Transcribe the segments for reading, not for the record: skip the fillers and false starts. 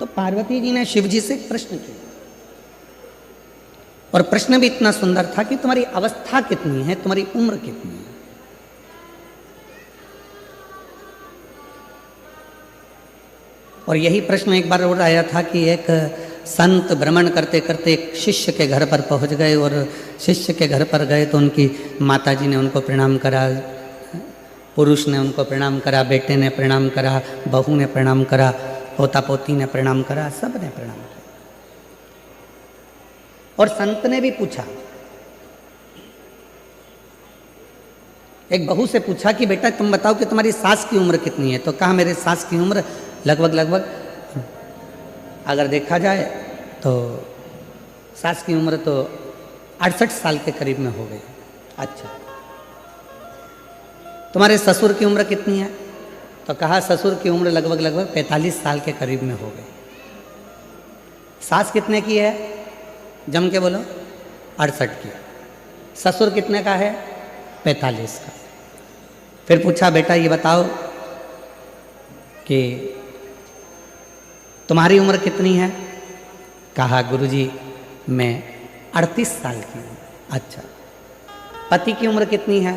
तो पार्वती जी ने शिव जी से एक प्रश्न किया, और प्रश्न भी इतना सुंदर था कि तुम्हारी अवस्था कितनी है, तुम्हारी उम्र कितनी है। और यही प्रश्न एक बार और आया था कि एक संत भ्रमण करते करते एक शिष्य के घर पर पहुंच गए, और शिष्य के घर पर गए तो उनकी माताजी ने उनको प्रणाम करा, पुरुष ने उनको प्रणाम करा, बेटे ने प्रणाम करा, बहू ने प्रणाम करा, पोता पोती ने प्रणाम करा, सब ने प्रणाम किया। और संत ने भी पूछा, एक बहू से पूछा कि बेटा तुम बताओ कि तुम्हारी सास की उम्र कितनी है। तो कहा मेरे सास की उम्र लगभग अगर देखा जाए तो सास की उम्र तो 68 साल के करीब में हो गई। अच्छा, तुम्हारे ससुर की उम्र कितनी है? तो कहा ससुर की उम्र लगभग 45 साल के करीब में हो गई। सास कितने की है? जम के बोलो। 68 की। ससुर कितने का है? 45 का। फिर पूछा बेटा ये बताओ कि तुम्हारी उम्र कितनी है? कहा गुरुजी मैं 38 साल की हूँ। अच्छा, पति की उम्र कितनी है?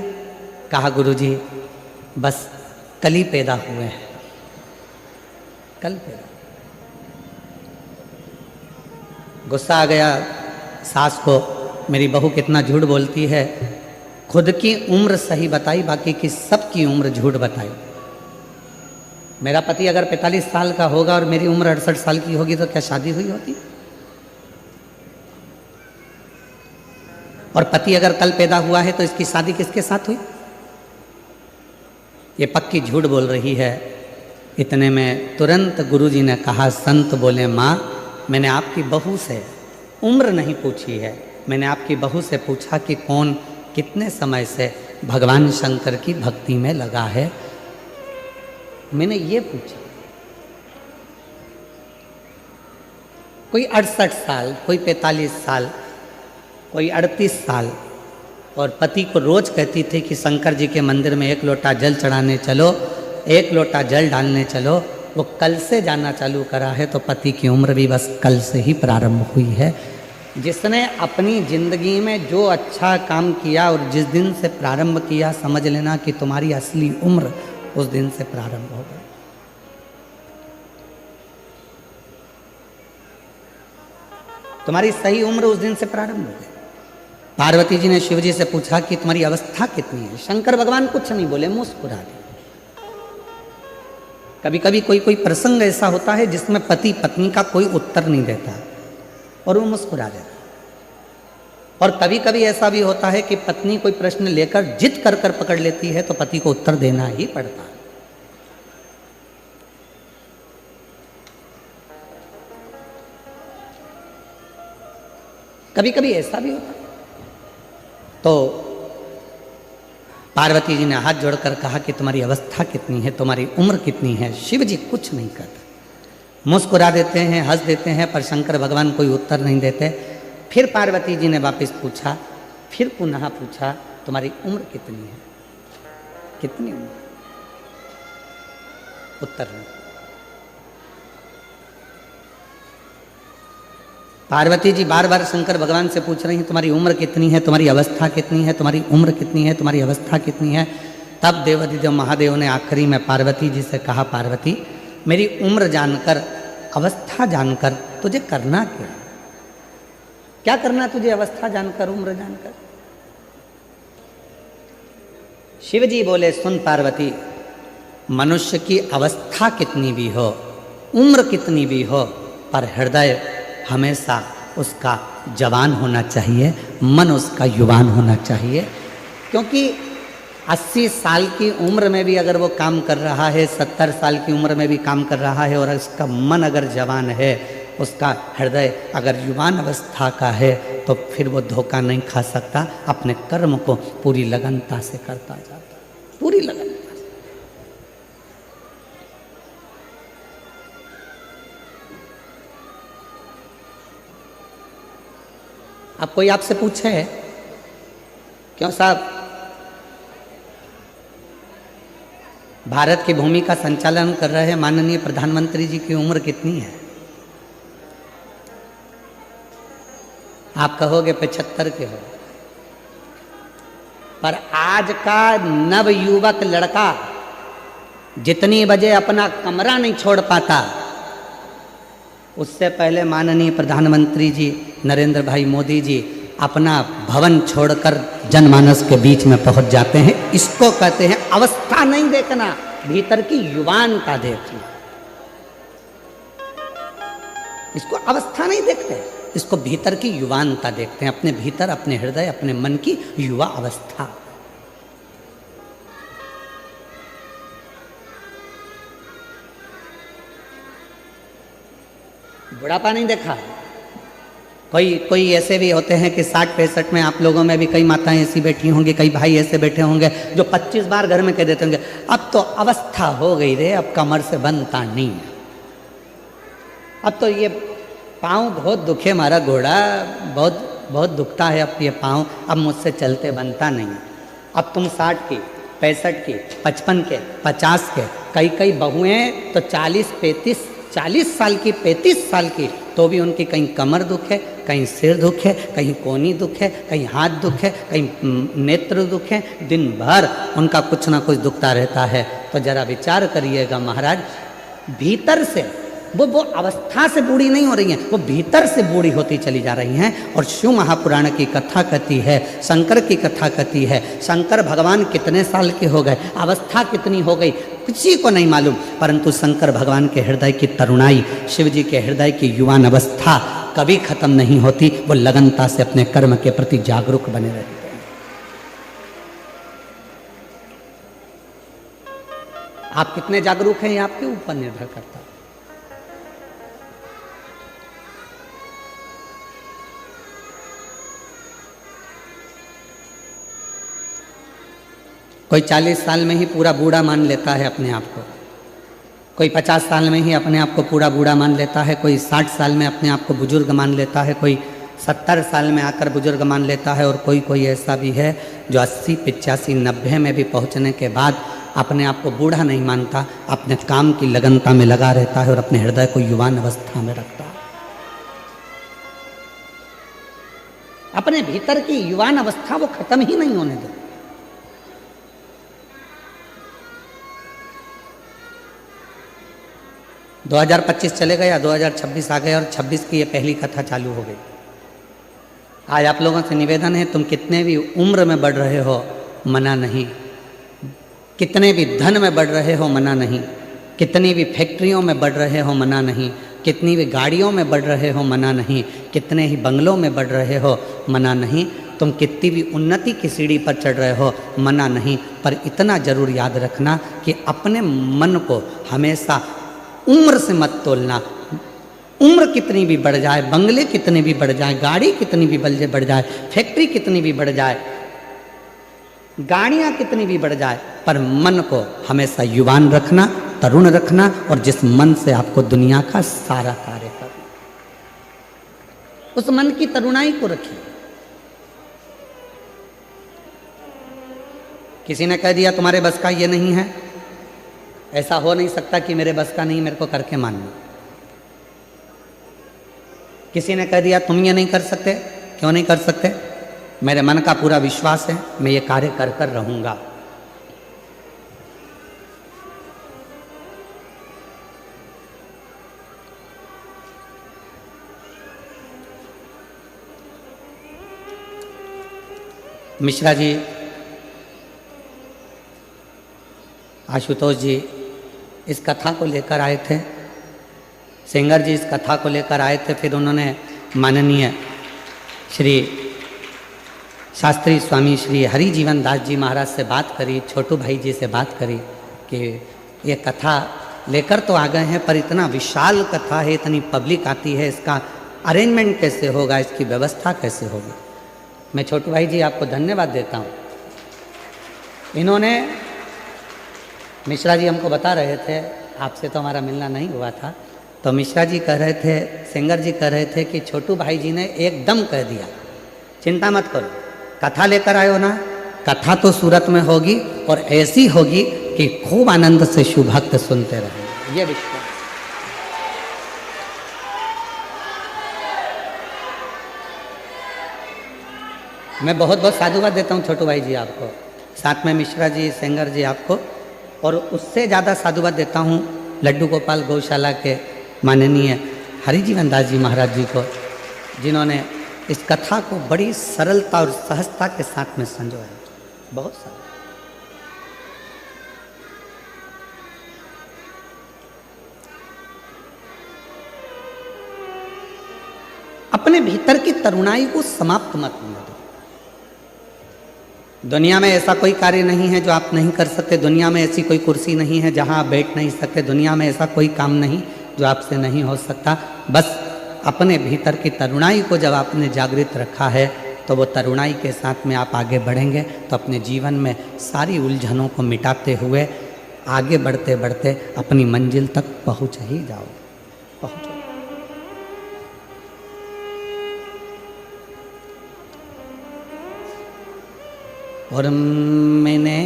कहा गुरुजी बस कल ही पैदा हुए हैं, कल पैदा। गुस्सा आ गया सास को, मेरी बहू कितना झूठ बोलती है, खुद की उम्र सही बताई, बाकी की सबकी उम्र झूठ बताई। मेरा पति अगर 45 साल का होगा और मेरी उम्र 68 साल की होगी तो क्या शादी हुई होती? और पति अगर कल पैदा हुआ है तो इसकी शादी किसके साथ हुई? ये पक्की झूठ बोल रही है। इतने में तुरंत गुरुजी ने कहा, संत बोले माँ मैंने आपकी बहू से उम्र नहीं पूछी है, मैंने आपकी बहू से पूछा कि कौन कितने समय से भगवान शंकर की भक्ति में लगा है, मैंने ये पूछा। कोई 68 साल, कोई 45 साल, कोई 38 साल, और पति को रोज कहती थी कि शंकर जी के मंदिर में 1 लोटा जल चढ़ाने चलो, 1 लोटा जल डालने चलो। वो कल से जाना चालू करा है तो पति की उम्र भी बस कल से ही प्रारंभ हुई है। जिसने अपनी जिंदगी में जो अच्छा काम किया और जिस दिन से प्रारंभ किया, समझ लेना कि तुम्हारी असली उम्र उस दिन से प्रारंभ हो गई। तुम्हारी सही उम्र उस दिन से प्रारंभ हो गई। पार्वती जी ने शिव जी से पूछा कि तुम्हारी अवस्था कितनी है? शंकर भगवान कुछ नहीं बोले, मुस्कुरा दिए। कभी कभी कोई प्रसंग ऐसा होता है जिसमें पति पत्नी का कोई उत्तर नहीं देता और वो मुस्कुरा देता। और कभी कभी ऐसा भी होता है कि पत्नी कोई प्रश्न लेकर जिद कर कर पकड़ लेती है तो पति को उत्तर देना ही पड़ता है। कभी कभी ऐसा भी होता है। तो पार्वती जी ने हाथ जोड़कर कहा कि तुम्हारी अवस्था कितनी है, तुम्हारी उम्र कितनी है? शिव जी कुछ नहीं कहते, मुस्कुरा देते हैं, हंस देते हैं, पर शंकर भगवान कोई उत्तर नहीं देते। फिर पार्वती जी ने वापस पूछा, फिर पुनः पूछा तुम्हारी उम्र कितनी है? कितनी उम्र? उत्तर नहीं। पार्वती जी बार बार शंकर भगवान से पूछ रही हैं तुम्हारी उम्र कितनी है, तुम्हारी अवस्था कितनी है, तुम्हारी उम्र कितनी है, तुम्हारी अवस्था कितनी है। तब देवाधिदेव महादेव ने आखिरी में पार्वती जी से कहा, पार्वती मेरी उम्र जानकर, अवस्था जानकर तुझे करना क्या? क्या करना तुझे अवस्था जानकर, उम्र जानकर? शिव जी बोले, सुन पार्वती, मनुष्य की अवस्था कितनी भी हो, उम्र कितनी भी हो, पर हृदय हमेशा उसका जवान होना चाहिए, मन उसका युवान होना चाहिए। क्योंकि 80 साल की उम्र में भी अगर वो काम कर रहा है, 70 साल की उम्र में भी काम कर रहा है, और उसका मन अगर जवान है, उसका हृदय अगर युवान अवस्था का है, तो फिर वो धोखा नहीं खा सकता, अपने कर्म को पूरी लगनता से करता जाता, पूरी लगन। अब कोई आपसे पूछे, क्यों साहब भारत की भूमि का संचालन कर रहे हैं माननीय प्रधानमंत्री जी की उम्र कितनी है? आप कहोगे 75 के हो, पर आज का नव युवक लड़का जितनी बजे अपना कमरा नहीं छोड़ पाता, उससे पहले माननीय प्रधानमंत्री जी नरेंद्र भाई मोदी जी अपना भवन छोड़कर जनमानस के बीच में पहुंच जाते हैं। इसको कहते हैं अवस्था नहीं देखना, भीतर की युवानता देखना। इसको अवस्था नहीं देखते, इसको भीतर की युवानता देखते हैं, अपने भीतर, अपने हृदय, अपने मन की युवा अवस्था। बुढ़ापा नहीं देखा। कोई ऐसे भी होते हैं कि 60-65 में, आप लोगों में भी कई माताएं ऐसी बैठी होंगी, कई भाई ऐसे बैठे होंगे जो 25 बार घर में कह देते होंगे, अब तो अवस्था हो गई रे, अब कमर से बनता नहीं है, अब तो ये पाँव बहुत दुखे, हमारा घोड़ा बहुत बहुत दुखता है, अब ये पाँव, अब मुझसे चलते बनता नहीं। अब तुम 60 की, 65 की, 55 के, 50 के, कई बहुएं तो 40 साल की, 35 साल की, तो भी उनकी कहीं कमर दुख है, कहीं सिर दुख है, कहीं कोहनी दुख है, कहीं हाथ दुख है, कहीं नेत्र दुख है, दिन भर उनका कुछ ना कुछ दुखता रहता है। तो जरा विचार करिएगा महाराज, भीतर से वो अवस्था से बूढ़ी नहीं हो रही हैं, वो भीतर से बूढ़ी होती चली जा रही हैं। और शिव महापुराण की कथा कहती है, शंकर की कथा कहती है, शंकर भगवान कितने साल के हो गए, अवस्था कितनी हो गई, किसी को नहीं मालूम, परंतु शंकर भगवान के हृदय की तरुणाई, शिव जी के हृदय की युवान अवस्था कभी खत्म नहीं होती। वो लगनता से अपने कर्म के प्रति जागरूक बने रहते हैं। आप कितने जागरूक हैं ये आपके ऊपर निर्भर करता है। कोई 40 साल में ही पूरा बूढ़ा मान लेता है अपने आप को, कोई 50 साल में ही अपने आप को पूरा बूढ़ा मान लेता है, कोई 60 साल में अपने आप को बुजुर्ग मान लेता है, कोई 70 साल में आकर बुजुर्ग मान लेता है, और कोई ऐसा भी है जो 80, 85, 90 में भी पहुंचने के बाद अपने आप को बूढ़ा नहीं मानता, अपने काम की लगनता में लगा रहता है और अपने हृदय को युवान अवस्था में रखता है। अपने भीतर की युवान अवस्था वो खत्म ही नहीं होने देता। – 2025 चले गया, 2026 आ गया और 26 की ये पहली कथा चालू हो गई। आज आप लोगों से निवेदन है, तुम कितने भी उम्र में बढ़ रहे हो मना नहीं, कितने भी धन में बढ़ रहे हो मना नहीं, कितनी भी फैक्ट्रियों में बढ़ रहे हो मना नहीं, कितनी भी गाड़ियों में बढ़ रहे हो मना नहीं, कितने ही बंगलों में बढ़ रहे हो मना नहीं, तुम कितनी भी उन्नति की सीढ़ी पर चढ़ रहे हो मना नहीं, पर इतना जरूर याद रखना कि अपने मन को हमेशा उम्र से मत तोलना। उम्र कितनी भी बढ़ जाए, बंगले कितने भी बढ़ जाए, गाड़ी कितनी भी बढ़ जाए, फैक्ट्री कितनी भी बढ़ जाए, गाड़ियां कितनी भी बढ़ जाए, पर मन को हमेशा युवान रखना, तरुण रखना, और जिस मन से आपको दुनिया का सारा कार्य करना, उस मन की तरुणाई को रखिए। किसी ने कह दिया तुम्हारे बस का ये नहीं है, ऐसा हो नहीं सकता कि मेरे बस का नहीं, मेरे को करके मानना। किसी ने कह दिया तुम ये नहीं कर सकते, क्यों नहीं कर सकते, मेरे मन का पूरा विश्वास है, मैं ये कार्य कर कर रहूंगा। मिश्रा जी, आशुतोष जी इस कथा को लेकर आए थे, सेंगर जी इस कथा को लेकर आए थे, फिर उन्होंने माननीय श्री शास्त्री स्वामी श्री हरिजीवन दास जी महाराज से बात करी, छोटू भाई जी से बात करी कि ये कथा लेकर तो आ गए हैं, पर इतना विशाल कथा है, इतनी पब्लिक आती है, इसका अरेंजमेंट कैसे होगा, इसकी व्यवस्था कैसे होगी। मैं छोटू भाई जी आपको धन्यवाद देता हूँ। इन्होंने, मिश्रा जी हमको बता रहे थे, आपसे तो हमारा मिलना नहीं हुआ था, तो मिश्रा जी कह रहे थे, सेंगर जी कह रहे थे कि छोटू भाई जी ने एकदम कह दिया चिंता मत करो, कथा लेकर आयो ना, कथा तो सूरत में होगी और ऐसी होगी कि खूब आनंद से शिव भक्त सुनते रहेंगे, ये विश्वास। मैं बहुत बहुत साधुवाद देता हूँ छोटू भाई जी आपको, साथ में मिश्रा जी, सेंगर जी आपको, और उससे ज़्यादा साधुवाद देता हूँ लड्डू गोपाल गौशाला के माननीय हरिजीवन दास जी महाराज जी को, जिन्होंने इस कथा को बड़ी सरलता और सहजता के साथ में संजोया। बहुत सरल। अपने भीतर की तरुणाई को समाप्त मत होने दो। दुनिया में ऐसा कोई कार्य नहीं है जो आप नहीं कर सकते, दुनिया में ऐसी कोई कुर्सी नहीं है जहां आप बैठ नहीं सकते, दुनिया में ऐसा कोई काम नहीं जो आपसे नहीं हो सकता। बस अपने भीतर की तरुणाई को जब आपने जागृत रखा है तो वो तरुणाई के साथ में आप आगे बढ़ेंगे तो अपने जीवन में सारी उलझनों को मिटाते हुए आगे बढ़ते बढ़ते अपनी मंजिल तक पहुंच ही जाओगे। पहुंचो। और मैंने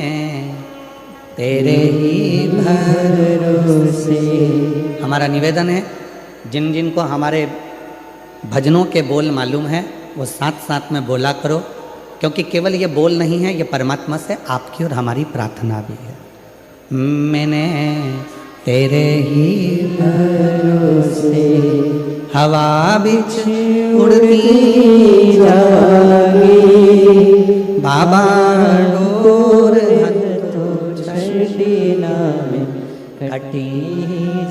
तेरे ही भरोसे। हमारा निवेदन है, जिन जिन को हमारे भजनों के बोल मालूम है वो साथ साथ में बोला करो, क्योंकि केवल ये बोल नहीं है, ये परमात्मा से आपकी और हमारी प्रार्थना भी है। मैंने तेरे ही भरोसे हवा बिच उड़ती जागी, बाबा डोर तो छड़ीना में कटी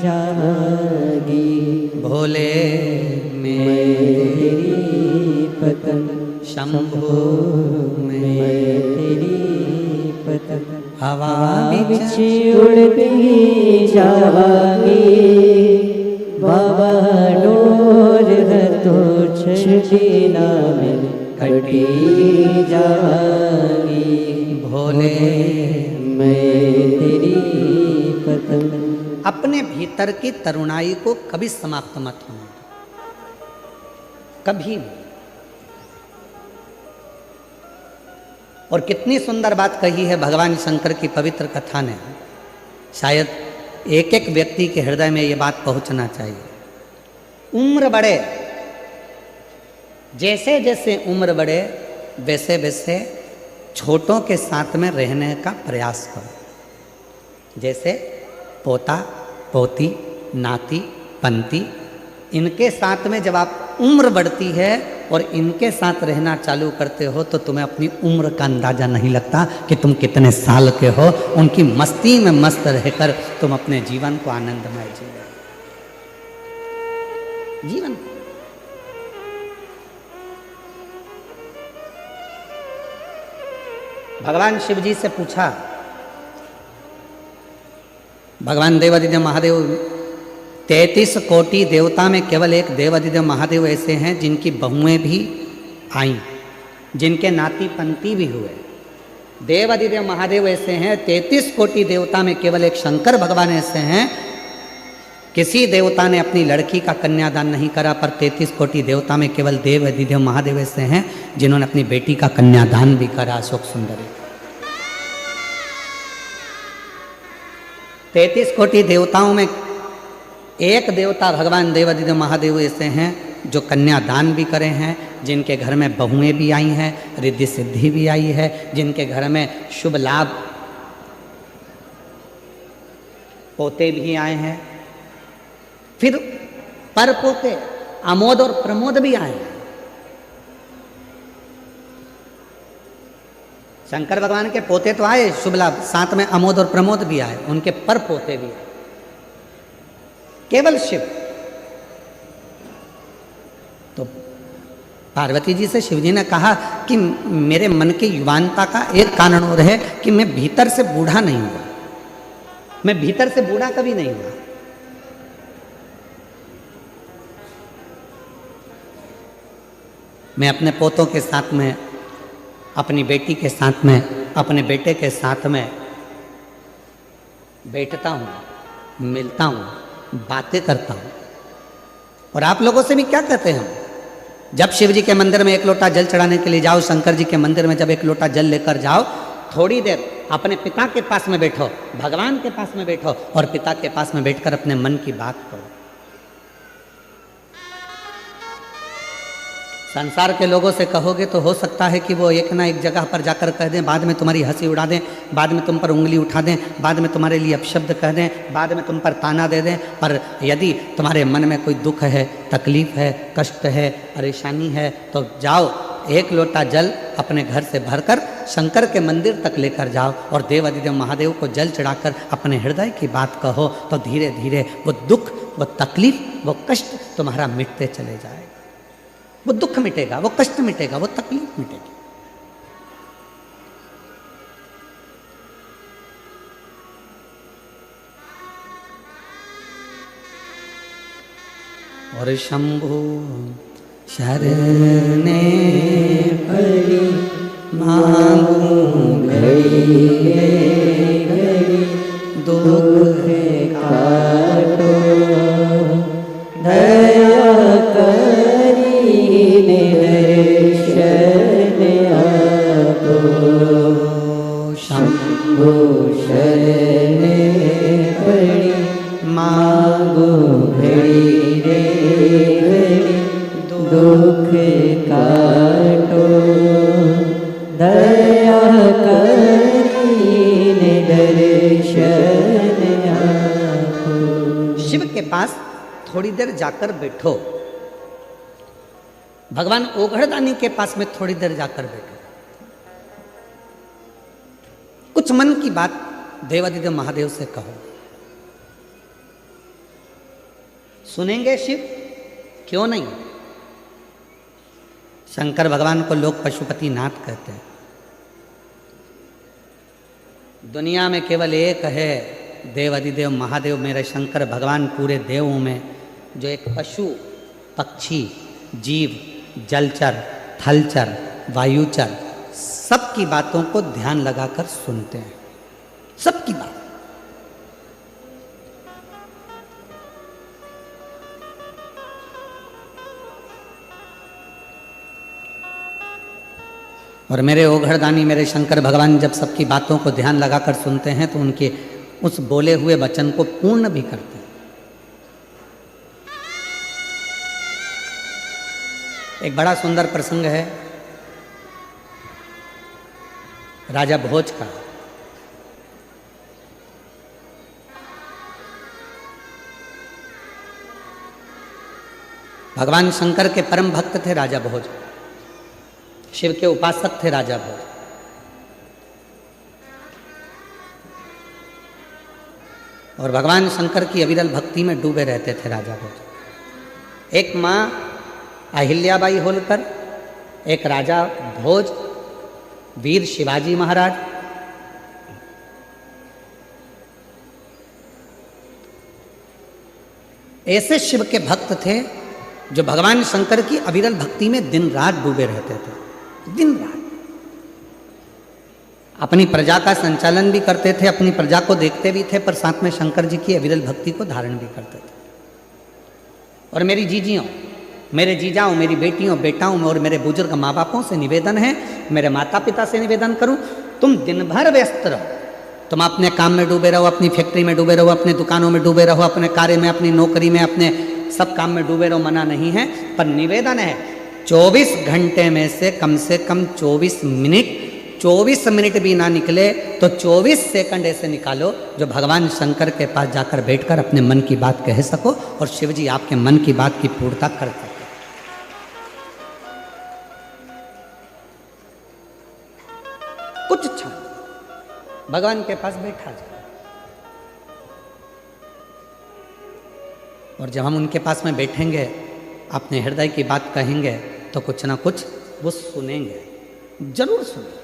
जागी, भोले मेरी पतन शंभो में तेरी पतन हवा बिच उड़ती जागी, बाबा डोर तो छड़ीना में कटी जागी, भोले मैं तेरी पतन। अपने भीतर की तरुणाई को कभी समाप्त मत होने दो, कभी भी। और कितनी सुंदर बात कही है भगवान शंकर की पवित्र कथा ने। शायद एक एक व्यक्ति के हृदय में ये बात पहुंचना चाहिए। उम्र बढ़े, जैसे जैसे उम्र बढ़े वैसे वैसे छोटों के साथ में रहने का प्रयास करो। जैसे पोता पोती नाती पंती, इनके साथ में जब आप उम्र बढ़ती है और इनके साथ रहना चालू करते हो तो तुम्हें अपनी उम्र का अंदाजा नहीं लगता कि तुम कितने साल के हो। उनकी मस्ती में मस्त रहकर तुम अपने जीवन को आनंदमय जीवन। भगवान शिव जी से पूछा, भगवान देवादिदेव महादेव 33 कोटि देवता में केवल एक देवादिदेव महादेव ऐसे हैं जिनकी बहुएं भी आईं, जिनके नाती पंती भी हुए। देवादिदेव महादेव ऐसे हैं, 33 कोटि देवता में केवल एक शंकर भगवान ऐसे हैं, किसी देवता ने अपनी लड़की का कन्यादान नहीं करा, पर 33 कोटि देवता में केवल देवादिदेव महादेव ऐसे हैं जिन्होंने अपनी बेटी का कन्यादान भी करा, अशोक सुंदरी। 33 कोटि देवताओं में एक देवता भगवान देवादिदेव महादेव ऐसे हैं जो कन्यादान भी करे हैं, जिनके घर में बहुएं भी आई हैं, रिद्धि सिद्धि भी आई है, जिनके घर में शुभ लाभ पोते भी आए हैं, फिर पर पोते आमोद और प्रमोद भी आए हैं। शंकर भगवान के पोते तो आए शुभ लाभ, साथ में अमोद और प्रमोद भी आए, उनके पर पोते भी आए। केवल शिव। तो पार्वती जी से शिव जी ने कहा कि मेरे मन की युवानता का एक कारण और है कि मैं भीतर से बूढ़ा नहीं हुआ, मैं भीतर से बूढ़ा कभी नहीं हुआ। मैं अपने पोतों के साथ में, अपनी बेटी के साथ में, अपने बेटे के साथ में बैठता हूँ, मिलता हूँ, बातें करता हूँ। और आप लोगों से भी क्या कहते हैं हम, जब शिव जी के मंदिर में एक लोटा जल चढ़ाने के लिए जाओ, शंकर जी के मंदिर में जब एक लोटा जल लेकर जाओ, थोड़ी देर अपने पिता के पास में बैठो, भगवान के पास में बैठो और पिता के पास में बैठकर अपने मन की बात करो। संसार के लोगों से कहोगे तो हो सकता है कि वो एक ना एक जगह पर जाकर कह दें, बाद में तुम्हारी हंसी उड़ा दें, बाद में तुम पर उंगली उठा दें, बाद में तुम्हारे लिए अपशब्द कह दें, बाद में तुम पर ताना दे दें। पर यदि तुम्हारे मन में कोई दुख है, तकलीफ है, कष्ट है, परेशानी है, तो जाओ एक लोटा जल अपने घर से भरकर शंकर के मंदिर तक लेकर जाओ और देवाधिदेव महादेव को जल चढ़ाकर अपने हृदय की बात कहो, तो धीरे धीरे वो दुख, वो तकलीफ, वो कष्ट तुम्हारा मिटते चले जाएगा। वो दुख मिटेगा, वो कष्ट मिटेगा, वो तकलीफ मिटेगी। और शंभु शरणे पड़ी मांगू घड़ी घड़ी दुख काटो दया करी दर्शन आपो। शंभु शरणे पड़ी मांगू घड़ी रे घड़ी दुख काटो दया करी दर्शन आपो। शिव के पास थोड़ी देर जाकर बैठो, भगवान ओघड़दानी के पास में थोड़ी देर जाकर बैठो, कुछ मन की बात देवाधिदेव महादेव से कहो। सुनेंगे शिव? क्यों नहीं। शंकर भगवान को लोग पशुपति नाथ कहते हैं। दुनिया में केवल एक है देवाधिदेव महादेव, मेरे शंकर भगवान पूरे देवों में, जो एक पशु, पक्षी, जीव, जलचर, थलचर, वायुचर सबकी बातों को ध्यान लगाकर सुनते हैं, सबकी बात। और मेरे ओघड़दानी, मेरे शंकर भगवान जब सबकी बातों को ध्यान लगाकर सुनते हैं तो उनके उस बोले हुए वचन को पूर्ण भी करते हैं। एक बड़ा सुंदर प्रसंग है राजा भोज का। भगवान शंकर के परम भक्त थे राजा भोज, शिव के उपासक थे राजा भोज। और भगवान शंकर की अविरल भक्ति में डूबे रहते थे राजा भोज। एक माँ अहिल्याबाई होलकर, एक राजा भोज, वीर शिवाजी महाराज, ऐसे शिव के भक्त थे जो भगवान शंकर की अविरल भक्ति में दिन रात डूबे रहते थे, दिन रात। अपनी प्रजा का संचालन भी करते थे, अपनी प्रजा को देखते भी थे, पर साथ में शंकर जी की अविरल भक्ति को धारण भी करते थे। और मेरी जीजियों, मेरे जीजाओं, मेरी बेटियों, बेटाओं और मेरे बुजुर्ग माँ बापों से निवेदन है, मेरे माता पिता से निवेदन करूं, तुम दिन भर व्यस्त रहो, तुम अपने काम में डूबे रहो, अपनी फैक्ट्री में डूबे रहो, अपने दुकानों में डूबे रहो, अपने कार्य में, अपनी नौकरी में, अपने सब काम में डूबे रहो, मना नहीं है। पर निवेदन है 24 घंटे में से कम 24 मिनट भी ना निकले तो 24 सेकंड ऐसे निकालो जो भगवान शंकर के पास जाकर बैठकर अपने मन की बात कह सको और शिव जी आपके मन की बात की पूर्णता कर सके। कुछ क्षण भगवान के पास बैठा जाए, और जब हम उनके पास में बैठेंगे, अपने हृदय की बात कहेंगे, तो कुछ ना कुछ वो सुनेंगे, जरूर सुनेंगे।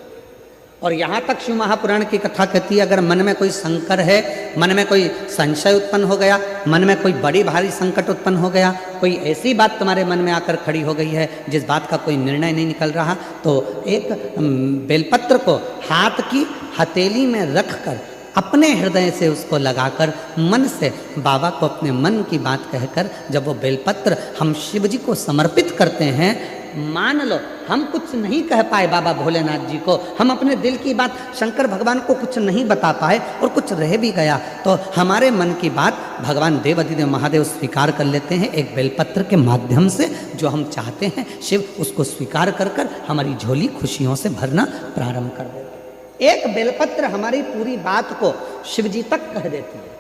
और यहाँ तक शिव महापुराण की कथा कहती है, अगर मन में कोई संकर है, मन में कोई संशय उत्पन्न हो गया, मन में कोई बड़ी भारी संकट उत्पन्न हो गया, कोई ऐसी बात तुम्हारे मन में आकर खड़ी हो गई है जिस बात का कोई निर्णय नहीं निकल रहा, तो एक बेलपत्र को हाथ की हथेली में रखकर अपने हृदय से उसको लगाकर मन से बाबा को अपने मन की बात कहकर जब वो बेलपत्र हम शिव जी को समर्पित करते हैं, मान लो हम कुछ नहीं कह पाए बाबा भोलेनाथ जी को, हम अपने दिल की बात शंकर भगवान को कुछ नहीं बता पाए और कुछ रह भी गया तो हमारे मन की बात भगवान देवाधिदेव महादेव स्वीकार कर लेते हैं एक बेलपत्र के माध्यम से। जो हम चाहते हैं शिव उसको स्वीकार कर कर हमारी झोली खुशियों से भरना प्रारंभ कर देते हैं। एक बेलपत्र हमारी पूरी बात को शिव जी तक कह देती है।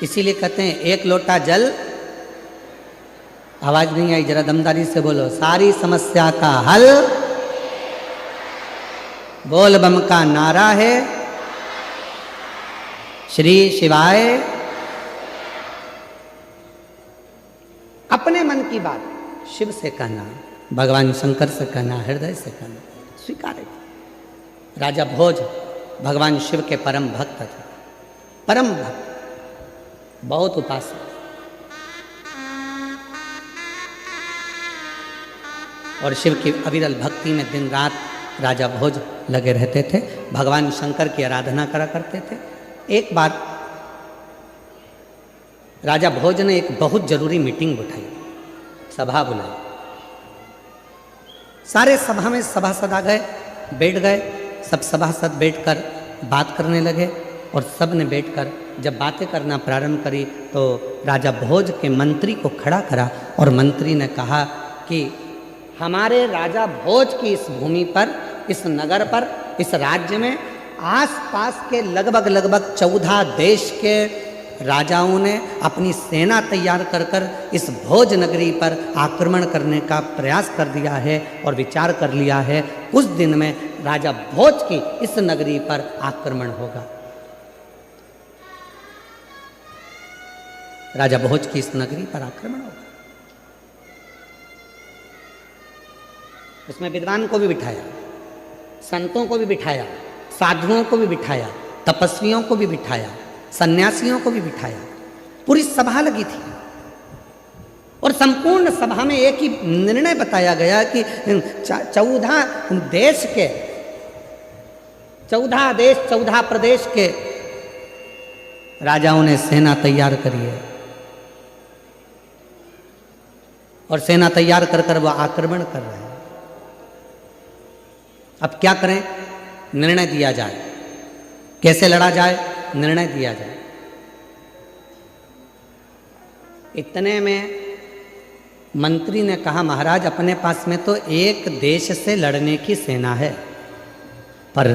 इसीलिए कहते हैं एक लोटा जल, आवाज नहीं आई, जरा दमदारी से बोलो, सारी समस्या का हल बोल बम का नारा है, श्री शिवाय। अपने मन की बात शिव से कहना, भगवान शंकर से कहना, हृदय से कहना, स्वीकार है। राजा भोज भगवान शिव के परम भक्त थे, परम भक्त, बहुत उपासक। और शिव की अविरल भक्ति में दिन रात राजा भोज लगे रहते थे, भगवान शंकर की आराधना करा करते थे। एक बार राजा भोज ने एक बहुत जरूरी मीटिंग उठाई, सभा बुलाई। सारे सभा में सभासद आ गए, बैठ गए, सब सभासद बैठकर बात करने लगे। और सब ने बैठकर जब बातें करना प्रारंभ करी तो राजा भोज के मंत्री को खड़ा करा और मंत्री ने कहा कि हमारे राजा भोज की इस भूमि पर, इस नगर पर, इस राज्य में आसपास के लगभग 14 देश के राजाओं ने अपनी सेना तैयार कर कर इस भोज नगरी पर आक्रमण करने का प्रयास कर दिया है और विचार कर लिया है कुछ दिन में राजा भोज की इस नगरी पर आक्रमण होगा। राजा भोज की इस नगरी पर आक्रमण होगा। उसमें विद्वान को भी बिठाया, संतों को भी बिठाया, साधुओं को भी बिठाया, तपस्वियों को भी बिठाया, सन्यासियों को भी बिठाया। पूरी सभा लगी थी और संपूर्ण सभा में एक ही निर्णय बताया गया कि 14 देश के, 14 देश 14 प्रदेश के राजाओं ने सेना तैयार करी है और सेना तैयार कर कर वो आक्रमण कर रहे हैं। अब क्या करें? निर्णय दिया जाए, कैसे लड़ा जाए, निर्णय दिया जाए। इतने में मंत्री ने कहा, महाराज अपने पास में तो एक देश से लड़ने की सेना है, पर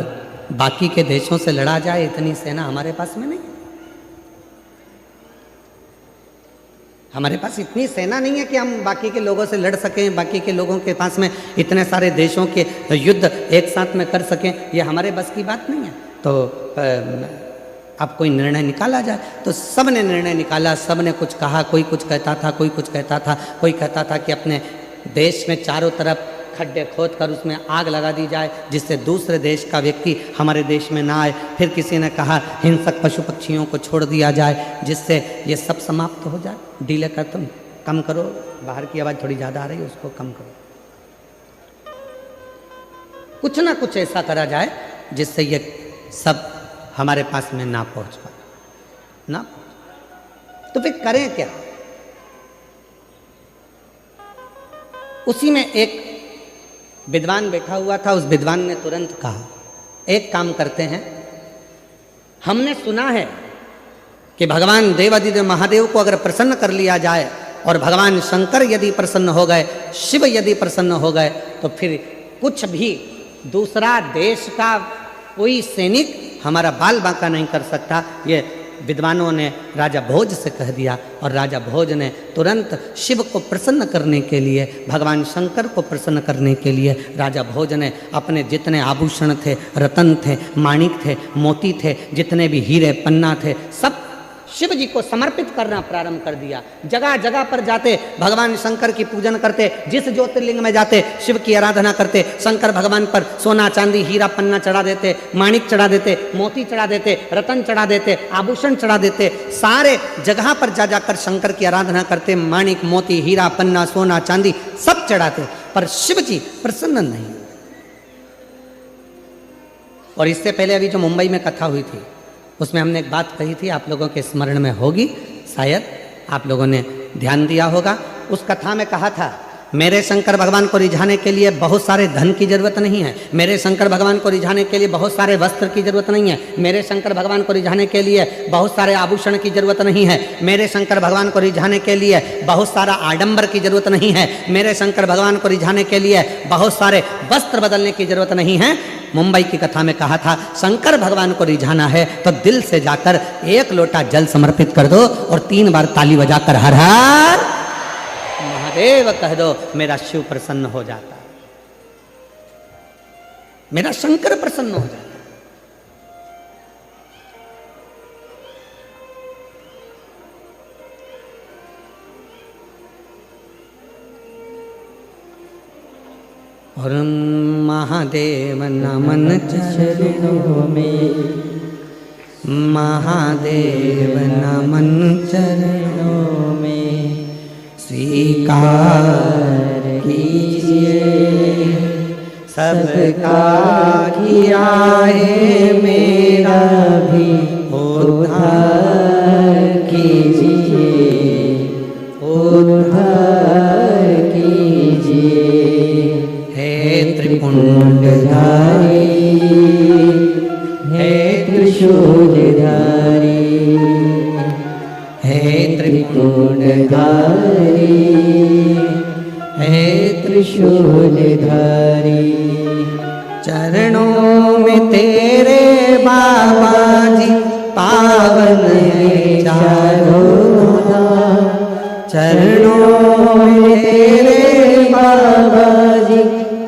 बाकी के देशों से लड़ा जाए इतनी सेना हमारे पास में नहीं। हमारे पास इतनी सेना नहीं है कि हम बाकी के लोगों से लड़ सकें, बाकी के लोगों के पास में इतने सारे देशों के युद्ध एक साथ में कर सकें, ये हमारे बस की बात नहीं है। तो अब कोई निर्णय निकाला जाए। तो सब ने निर्णय निकाला, सब ने कुछ कहा, कोई कुछ कहता था, कोई कुछ कहता था, कोई कहता था कि अपने देश में चारों तरफ खड्डे खोद कर उसमें आग लगा दी जाए जिससे दूसरे देश का व्यक्ति हमारे देश में ना आए। फिर किसी ने कहा हिंसक पशु पक्षियों को छोड़ दिया जाए जिससे ये सब समाप्त हो जाए। डीले का तुम कम करो, बाहर की आवाज़ थोड़ी ज़्यादा आ रही है, उसको कम करो। कुछ ना कुछ ऐसा करा जाए जिससे ये सब हमारे पास में ना पहुंच पाए ना। तो फिर करें क्या? उसी में एक विद्वान बैठा हुआ था। उस विद्वान ने तुरंत कहा, एक काम करते हैं, हमने सुना है कि भगवान देवाधिदेव महादेव को अगर प्रसन्न कर लिया जाए और भगवान शंकर यदि प्रसन्न हो गए, शिव यदि प्रसन्न हो गए, तो फिर कुछ भी दूसरा देश का कोई सैनिक हमारा बाल बांका नहीं कर सकता। ये विद्वानों ने राजा भोज से कह दिया और राजा भोज ने तुरंत शिव को प्रसन्न करने के लिए, भगवान शंकर को प्रसन्न करने के लिए राजा भोज ने अपने जितने आभूषण थे, रतन थे, माणिक थे, मोती थे, जितने भी हीरे पन्ना थे, सब शिव जी को समर्पित करना प्रारंभ कर दिया। जगह जगह पर जाते भगवान शंकर की पूजन करते, जिस ज्योतिर्लिंग में जाते शिव की आराधना करते, शंकर भगवान पर सोना चांदी हीरा पन्ना चढ़ा देते, माणिक चढ़ा देते, मोती चढ़ा देते, रतन चढ़ा देते, आभूषण चढ़ा देते। सारे जगह पर जा जाकर शंकर की आराधना करते, माणिक मोती हीरा पन्ना सोना चांदी सब चढ़ाते, पर शिव जी प्रसन्न नहीं। और इससे पहले अभी जो मुंबई में कथा हुई थी उसमें हमने एक बात कही थी, आप लोगों के स्मरण में होगी, शायद आप लोगों ने ध्यान दिया होगा। उस कथा में कहा था, मेरे शंकर भगवान को रिझाने के लिए बहुत सारे धन की जरूरत नहीं है, मेरे शंकर भगवान को रिझाने के लिए बहुत सारे वस्त्र की जरूरत नहीं है, मेरे शंकर भगवान को रिझाने के लिए बहुत सारे आभूषण की जरूरत नहीं है, मेरे शंकर भगवान को रिझाने के लिए बहुत सारा आडंबर की जरूरत नहीं है, मेरे शंकर भगवान को रिझाने के लिए बहुत सारे वस्त्र बदलने की जरूरत नहीं है। मुंबई की कथा में कहा था, शंकर भगवान को रिझाना है तो दिल से जाकर 1 लोटा जल समर्पित कर दो और 3 बार ताली बजाकर हर हर महादेव कह दो, मेरा शिव प्रसन्न हो जाता, मेरा शंकर प्रसन्न हो जाता। और महादेव नमन चरणों में, महादेव नमन चरणों में, स्वीकार कीजिए सबका किया है, मेरा भी उद्धार कीजिए, उद्धार कीजिए। हे त्रिपुंडधारी, हे त्रिशूलधारी, हे त्रिपुंडधारी, हे त्रिशूलधारी, चरणों में तेरे बाबा जी पावन है चारों धाम, चरणों में तेरे बाबा जी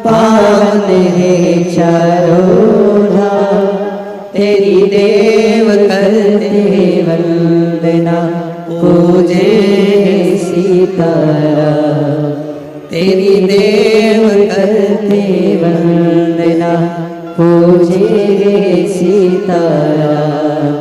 पावन है चारों धाम, तेरी देव करते वंदना, पूजे सीताराम, तेरी देव करते वंदना, पूजे सीताराम।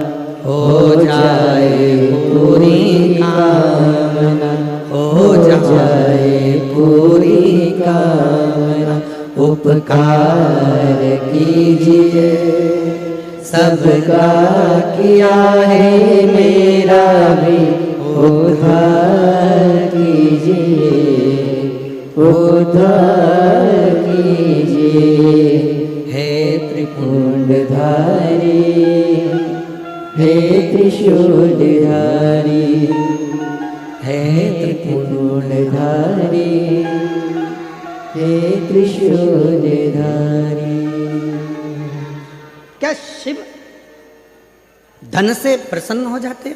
हो जाए पूरी कामना, हो जाए पूरी कामना, उपकार कीजिए सबका किया है, मेरा भी उद्धार कीजिए, उद्धार कीजिए। हे त्रिपुंडधारी, हे त्रिशूलधारी, हे त्रिपुंडधारी, हे त्रिशूलधारी। क्या शिव धन से प्रसन्न हो जाते?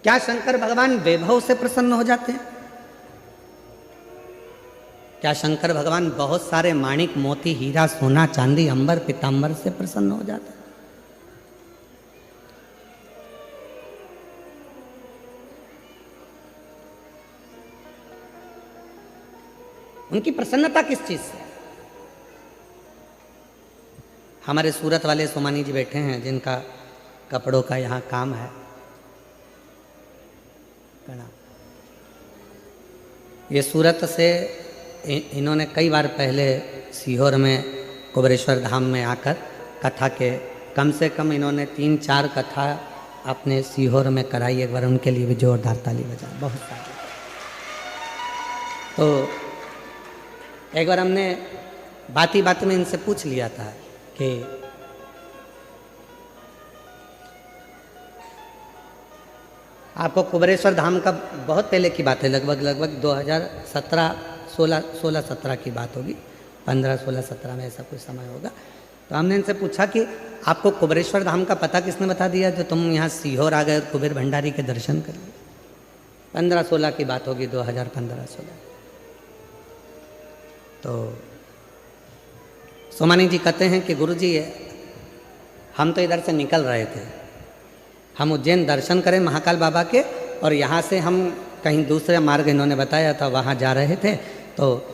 क्या शंकर भगवान वैभव से प्रसन्न हो जाते हैं? क्या शंकर भगवान बहुत सारे माणिक मोती हीरा सोना चांदी अंबर पीतांबर से प्रसन्न हो जाते हैं? उनकी प्रसन्नता किस चीज से? हमारे सूरत वाले सोमानी जी बैठे हैं, जिनका कपड़ों का यहाँ काम है। ये सूरत से इन्होंने कई बार पहले सीहोर में कुबेरेश्वर धाम में आकर कथा के कम से कम इन्होंने 3-4 कथा अपने सीहोर में कराई। एक बार उनके लिए भी जोरदार ताली बजा, बहुत सारी। तो एक बार हमने बाती बात में इनसे पूछ लिया था कि आपको कुबेरेश्वर धाम का, बहुत पहले की बात है, लगभग 2017 की बात होगी, 15-16-17 में ऐसा कुछ समय होगा। तो हमने इनसे पूछा कि आपको कुबेरेश्वर धाम का पता किसने बता दिया जो तुम यहाँ सीहोर आ गए और कुबेर भंडारी के दर्शन कर लिए? 15-16 की बात होगी, 2015-16। तो सोमानी जी कहते हैं कि गुरुजी हम तो इधर से निकल रहे थे, हम उज्जैन दर्शन करें महाकाल बाबा के, और यहाँ से हम कहीं दूसरे मार्ग इन्होंने बताया था वहाँ जा रहे थे। तो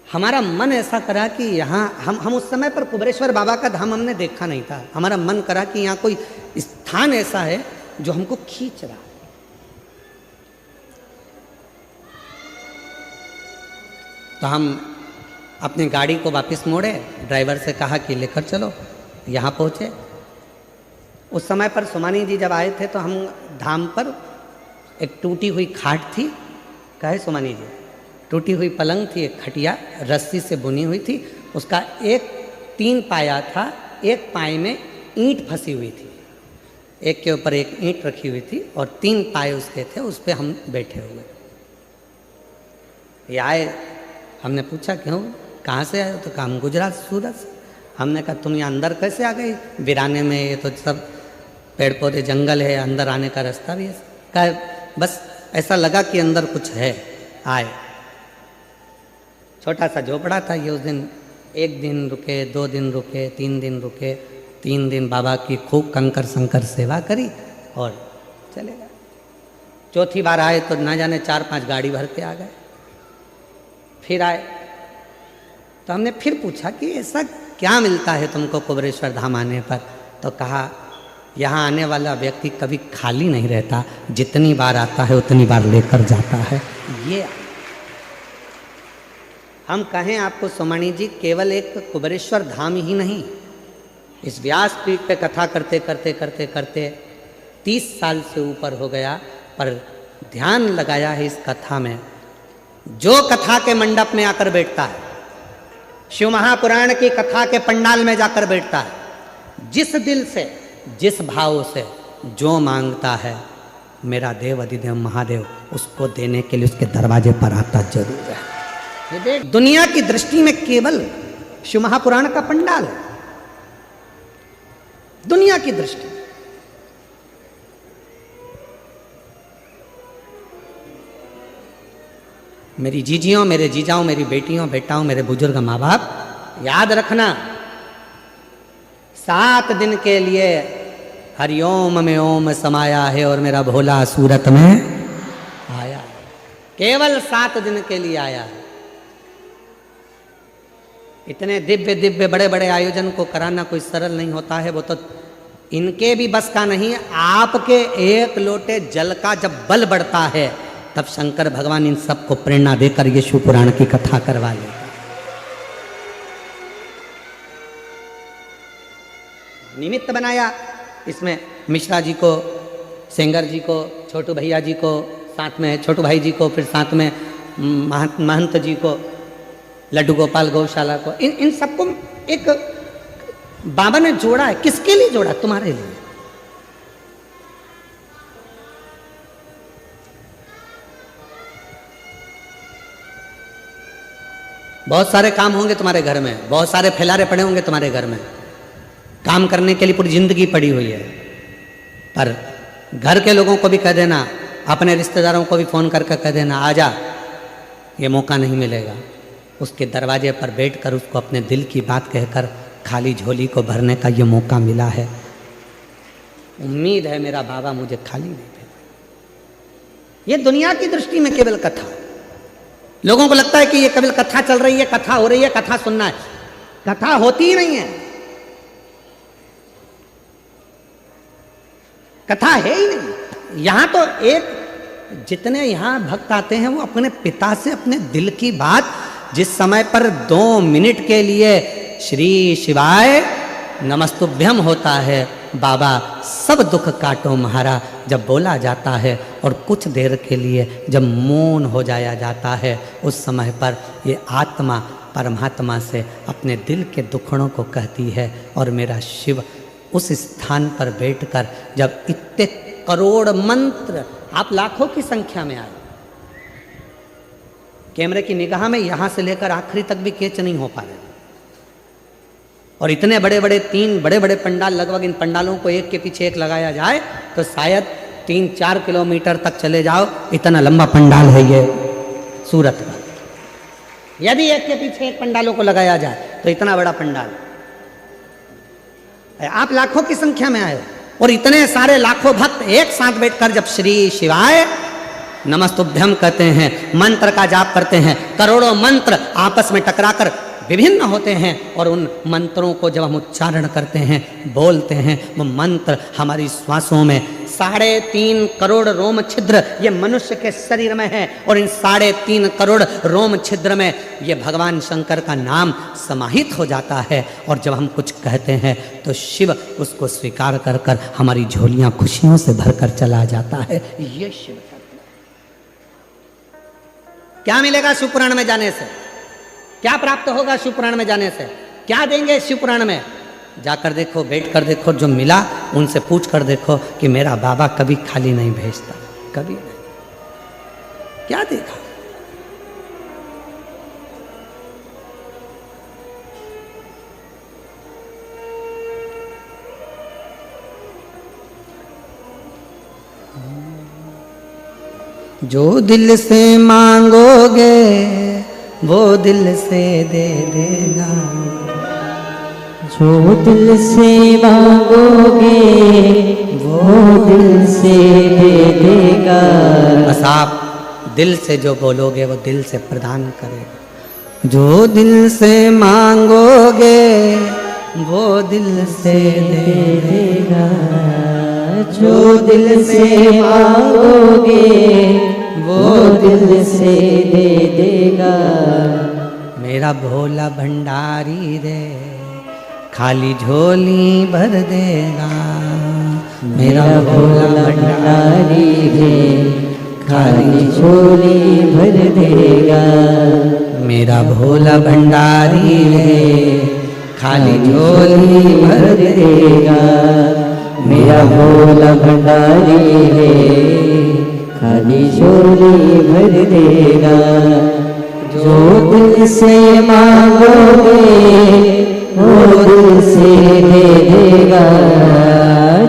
हमारा मन ऐसा करा कि यहाँ हम उस समय पर कुबेरेश्वर बाबा का धाम हमने देखा नहीं था। हमारा मन करा कि यहाँ कोई स्थान ऐसा है जो हमको खींच रहा है। तो हम अपनी गाड़ी को वापस मोड़े, ड्राइवर से कहा कि लेकर चलो, यहाँ पहुँचे। उस समय पर सुमानी जी जब आए थे तो हम धाम पर एक टूटी हुई खाट थी, कहे सुमानी जी, टूटी हुई पलंग थी, एक खटिया रस्सी से बुनी हुई थी, उसका एक 3 पाया था, एक पाए में ईंट फंसी हुई थी, एक के ऊपर एक ईंट रखी हुई थी और 3 पाए उसके थे, उस पर हम बैठे हुए। ये आए, हमने पूछा क्यों, कहाँ से आए? तो कहा हम गुजरात सूरत से। हमने कहा तुम यहाँ अंदर कैसे आ गई वीराने में, ये तो सब पेड़ पौधे जंगल है, अंदर आने का रास्ता भी है। कहा बस ऐसा लगा कि अंदर कुछ है, आए। छोटा सा झोपड़ा था ये। उस दिन 1 दिन रुके, 2 दिन रुके, 3 दिन रुके। 3 दिन बाबा की खूब कंकर संकर सेवा करी और चले गए। चौथी बार आए तो ना जाने 4-5 गाड़ी भर के आ गए। फिर आए तो हमने फिर पूछा कि ऐसा क्या मिलता है तुमको कुबेरेश्वर धाम आने पर? तो कहा यहाँ आने वाला व्यक्ति कभी खाली नहीं रहता, जितनी बार आता है उतनी बार लेकर जाता है। ये हम कहें आपको सुमानी जी, केवल एक कुबेरेश्वर धाम ही नहीं, इस व्यासपीठ पे कथा करते करते करते करते 30 साल से ऊपर हो गया, पर ध्यान लगाया है इस कथा में। जो कथा के मंडप में आकर बैठता है, शिव महापुराण की कथा के पंडाल में जाकर बैठता है, जिस दिल से, जिस भाव से जो मांगता है, मेरा देव अधिदेव महादेव उसको देने के लिए उसके दरवाजे पर आता जरूर है। ये देख, दुनिया की दृष्टि में केवल शिव महापुराण का पंडाल है, दुनिया की दृष्टि। मेरी जीजियों, मेरे जीजाओं, मेरी बेटियों, बेटाओं, मेरे बुजुर्ग माँ बाप, याद रखना 7 दिन के लिए हरिओम में ओम समाया है और मेरा भोला सूरत में आया है। केवल 7 दिन के लिए आया है। इतने दिव्य दिव्य बड़े बड़े आयोजन को कराना कोई सरल नहीं होता है। वो तो इनके भी बस का नहीं है। आपके एक लोटे जल का जब बल बढ़ता है, तब शंकर भगवान इन सबको प्रेरणा देकर ये शिव पुराण की कथा करवा लेगा। निमित्त बनाया, इसमें मिश्रा जी को, सेंगर जी को, छोटू भैया जी को, साथ में छोटू भाई जी को, फिर साथ में महंत जी को, लड्डू गोपाल गौशाला को, इन सबको एक बाबा ने जोड़ा है। किसके लिए जोड़ा? तुम्हारे लिए। बहुत सारे काम होंगे तुम्हारे घर में, बहुत सारे फैलारे पड़े होंगे तुम्हारे घर में, काम करने के लिए पूरी जिंदगी पड़ी हुई है। पर घर के लोगों को भी कह देना, अपने रिश्तेदारों को भी फोन करके कह देना, आजा, ये मौका नहीं मिलेगा। उसके दरवाजे पर बैठकर उसको अपने दिल की बात कहकर खाली झोली को भरने का ये मौका मिला है। उम्मीद है मेरा बाबा मुझे खाली नहीं देगा। ये दुनिया की दृष्टि में केवल कथा। लोगों को लगता है कि ये केवल कथा चल रही है, कथा हो रही है, कथा सुनना है। कथा होती ही नहीं है, कथा है ही नहीं। यहां तो एक, जितने यहां भक्त आते हैं वो अपने पिता से अपने दिल की बात, जिस समय पर 2 मिनट के लिए श्री शिवाय नमस्तुभ्यम होता है, बाबा सब दुख काटो महारा जब बोला जाता है, और कुछ देर के लिए जब मौन हो जाया जाता है, उस समय पर ये आत्मा परमात्मा से अपने दिल के दुखड़ों को कहती है। और मेरा शिव उस स्थान पर बैठकर जब इतने करोड़ मंत्र, आप लाखों की संख्या में आए, कैमरे की निगाह में यहां से लेकर आखिरी तक भी कैच नहीं हो पा रहे, और इतने बड़े बड़े 3 बड़े बड़े पंडाल, लगभग इन पंडालों को एक के पीछे एक लगाया जाए तो शायद 3-4 किलोमीटर तक चले जाओ, इतना लंबा पंडाल है ये सूरत का। यदि एक के पीछे एक पंडालों को लगाया जाए तो इतना बड़ा पंडाल। आप लाखों की संख्या में आए और इतने सारे लाखों भक्त एक साथ बैठकर जब श्री शिवाय नमस्तुभ्यम कहते हैं, मंत्र का जाप करते हैं, करोड़ों मंत्र आपस में टकराकर विभिन्न होते हैं और उन मंत्रों को जब हम उच्चारण करते हैं, बोलते हैं, वो मंत्र हमारी श्वासों में 3.5 करोड़ रोम छिद्र ये मनुष्य के शरीर में है और इन 3.5 करोड़ रोम छिद्र में ये भगवान शंकर का नाम समाहित हो जाता है। और जब हम कुछ कहते हैं तो शिव उसको स्वीकार कर कर हमारी झोलियां खुशियों से भरकर चला जाता है। ये शिव का क्या मिलेगा शिव पुराण में जाने से? क्या प्राप्त होगा शिव पुराण में जाने से? क्या देंगे शिव पुराण में? जाकर देखो, बैठ कर देखो, जो मिला उनसे पूछ कर देखो कि मेरा बाबा कभी खाली नहीं भेजता, कभी नहीं। क्या देखा? जो दिल से मांगोगे वो दिल से दे देगा, जो दिल से मांगोगे वो दिल से दे देगा। बस आप दिल से जो बोलोगे वो दिल से प्रदान करेगा। जो दिल से मांगोगे वो दिल से दे देगा, जो दिल से मांगोगे वो दिल से दे देगा। मेरा भोला भंडारी रे खाली झोली भर देगा। मेरा भोला भंडारी रे खाली झोली भर देगा। मेरा भोला भंडारी रे खाली झोली भर देगा। मेरा भोला भंडारी रे खाली झोली भर देगा। जो दिल से मांगोगे वो दिल से दे देगा।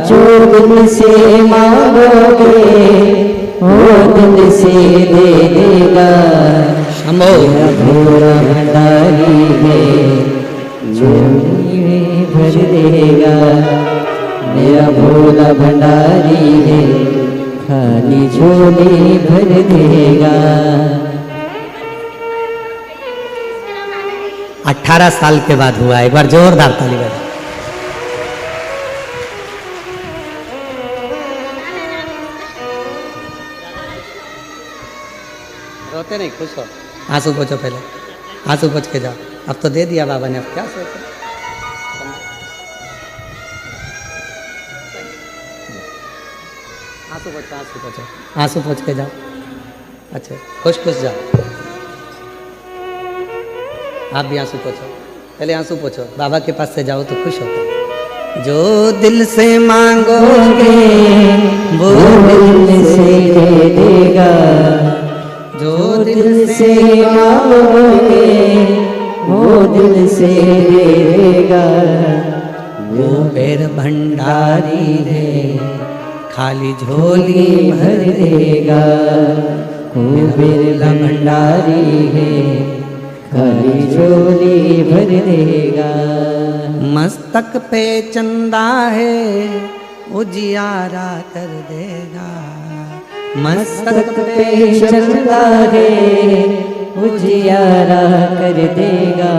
जो दिल से मांगोगे वो दिल से दे देगा। मेरा भोला भंडारी है झोली में भर देगा। मेरा भोला भंडारी है खाली झोली भर देगा। 18 साल के बाद हुआ। एक बार जोरदार ताली बजाओ। रोते नहीं, खुश हो। आंसू पोछो, पहले आंसू पोछ के जाओ। अब तो दे दिया बाबा ने, अब क्या सोचो। आंसू पोछो, आंसू पोछो, आंसू पोछ के जाओ। अच्छा, खुश खुश जाओ। आप भी आंसू पोछो, पहले आंसू पोछो। बाबा के पास से जाओ तो खुश होते। जो दिल से मांगोगे वो दिल से दे देगा। जो दिल से मांगोगे वो दिल से दे देगा। वो बेर भंडारी रे खाली झोली भर देगा। वो बिरला भंडारी है खाली झोली भर देगा। मस्तक पे चंदा है उजियारा कर देगा। मस्तक पे चंदा है उजियारा कर देगा।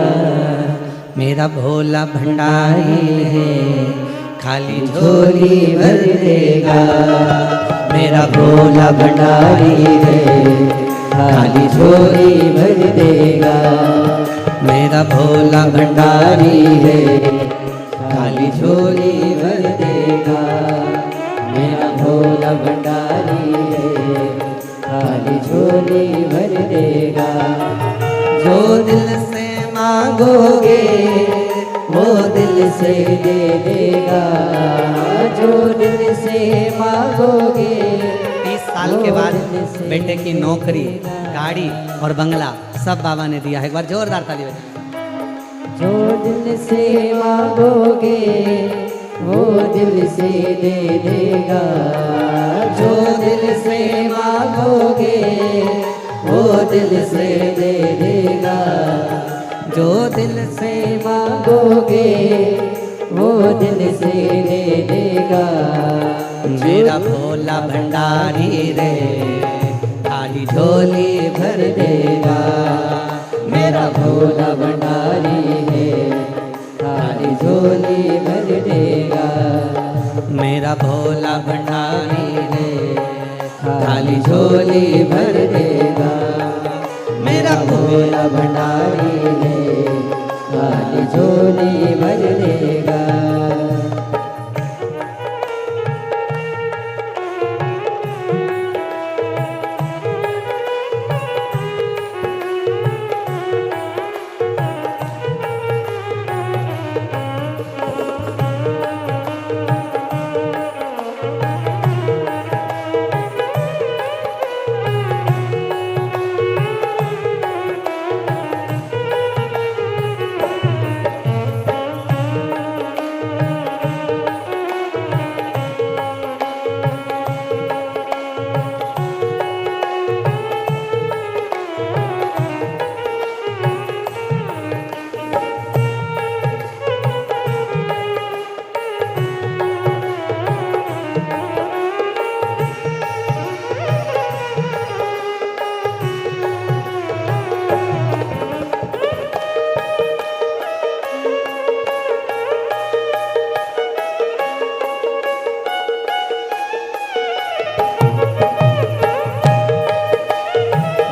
मेरा भोला भंडारी है खाली झोली भर देगा। मेरा भोला भंडारी है खाली झोली भर देगा। मेरा भोला भंडारी है खाली झोली भर देगा। मेरा भोला भंडारी है खाली झोली भर देगा। जो दिल से मांगोगे वो दिल से दे देगा। जो दिल से मांगोगे 30 साल के बाद बेटे की नौकरी, गाड़ी और बंगला सब बाबा ने दिया है। एक बार जोरदार ताली बजाओ। जो दिल से मांगोगे वो दिल से दे देगा। जो दिल से मांगोगे वो दिल से दे देगा। जो दिल से मांगोगे वो दिल से दे देगा। मेरा भोला भंडारी रे खाली झोली भर देगा। मेरा भोला भंडारी झोली भर देगा। मेरा भोला भंडारी रे खाली झोली भर देगा। मेरा भोला भंडारी रे खाली झोली भर देगा।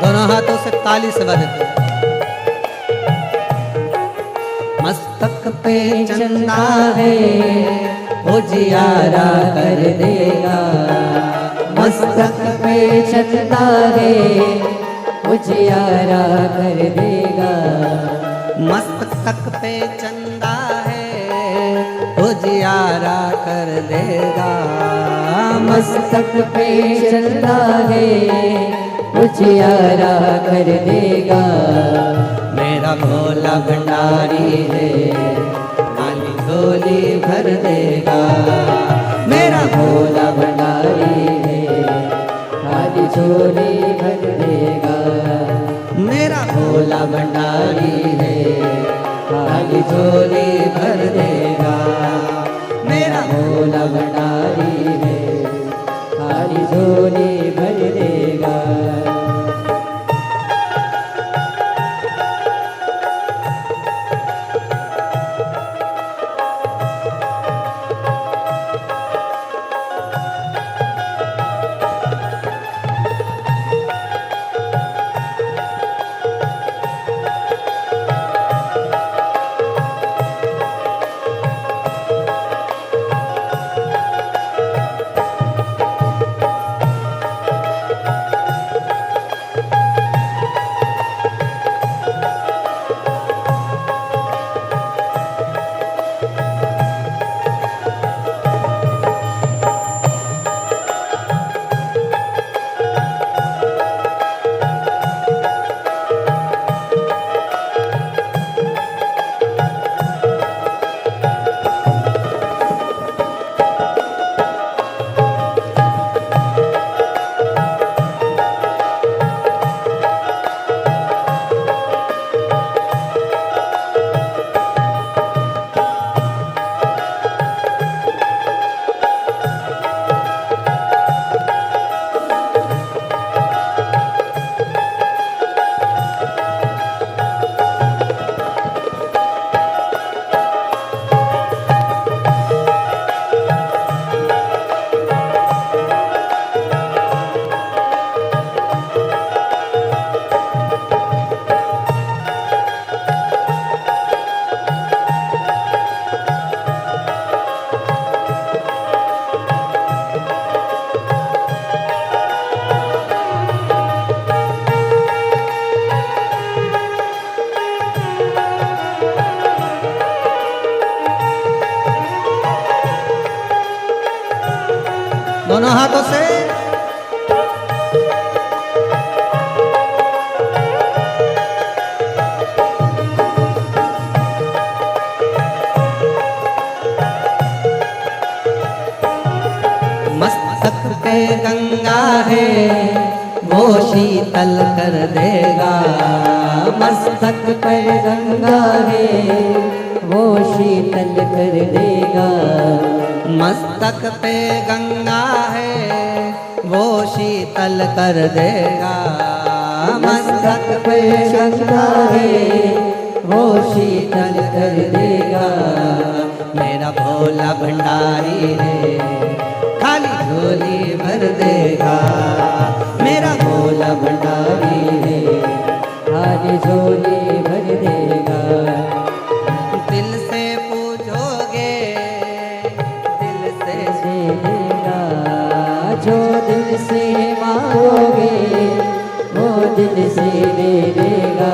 दोनों हाथों से ताली से बजाते हैं। मस्तक पे चंदा है उजियारा कर देगा। मस्तक पे चंदा है उजियारा कर देगा। मस्तक पे चंदा है उजियारा कर देगा। मस्तक पे चंदा है उजियारा कर देगा। मेरा भोला भंडारी है खाली झोली भर देगा। मेरा भोला भंडारी है खाली झोली भर देगा। मेरा भोला भंडारी है खाली झोली भर देगा। मेरा भोला भंडारी है खाली झोली भर देगा। दोनों हाथों से मस्तक पे गंगा है वो शीतल कर देगा। मस्तक पर गंगा है वो शीतल कर देगा। मस्तक पे गंगा है वो शीतल कर देगा। मस्तक पे गंगा है वो शीतल कर देगा। मेरा भोला भंडारी है खाली झोली भर देगा। मेरा भोला भंडारी है खाली झोली भर देगा। दिल से पूछोगे दिल से दे देगा। जो दिल से मांगोगे वो दिल से दे देगा।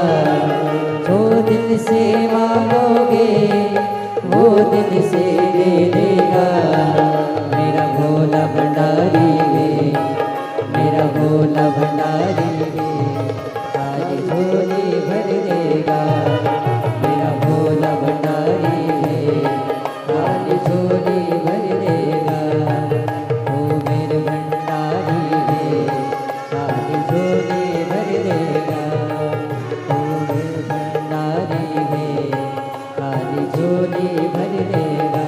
जो दिल से मांगोगे वो दिल से दे देगा। मेरा भोला भंडारी है, मेरा भोला भंडारी है खाली झोली भर देगा। मेरा भोला भंडारी है खाली झोली भर देगा। ओ मेरे भंडारी है खाली झोली भर देगा। ओ मेरे भंडारी है खाली झोली भर देगा।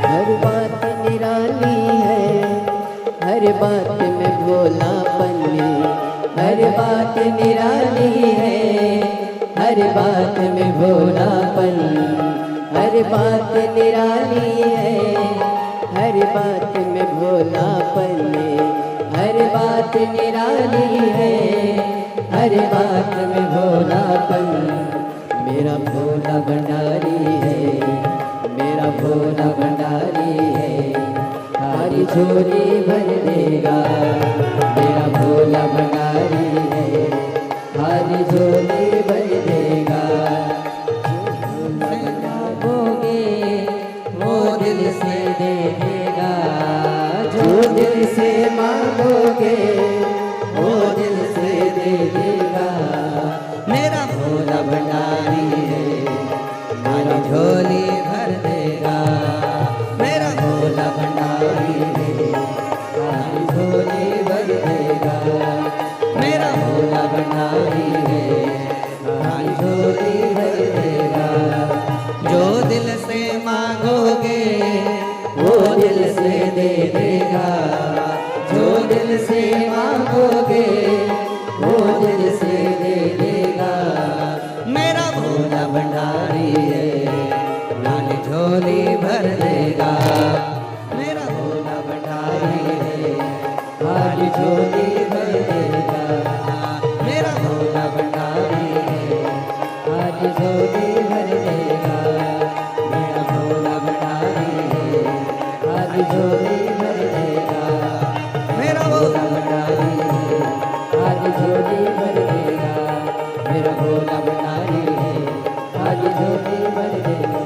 हर बात निराली है, हर बात में भोलापन है। हर बात निराली है, हर बात में भोलापन। हर बात निराली है, हर बात में भोलापन है। हर बात निराली है, हर बात में भोलापन। मेरा भोला भंडारी है, मेरा भोला भंडारी है खाली झोली भर देगा। मेरा भोला भंडारी है खाली झोली भर देगा। मांगोगे वो दिल से दे देगा। जो दिल से मांगोगे वो दिल से दे देगा। मेरा भोला भंडारी है खाली झोली भर देगा। मेरा भोला भंडारी है खाली झोली भर देगा। मेरा भोला भंडारी है खाली झोली भर देगा। जो दिल से मांगोगे वो दिल से दे देगा। जो दिल से मांगोगे वो दिल से दे देगा। मेरा भोला भंडारी है खाली झोली भर देगा। मेरा भोला भंडारी है खाली झोली भर देगा। मेरा भोला भंडारी है खाली झोली भर देगा। मेरा भोला भंडारी है खाली झोली भर देगा। मेरा भोला भंडारी है खाली झोली भर देगा। मेरा भोला भंडारी है खाली झोली भर देगा।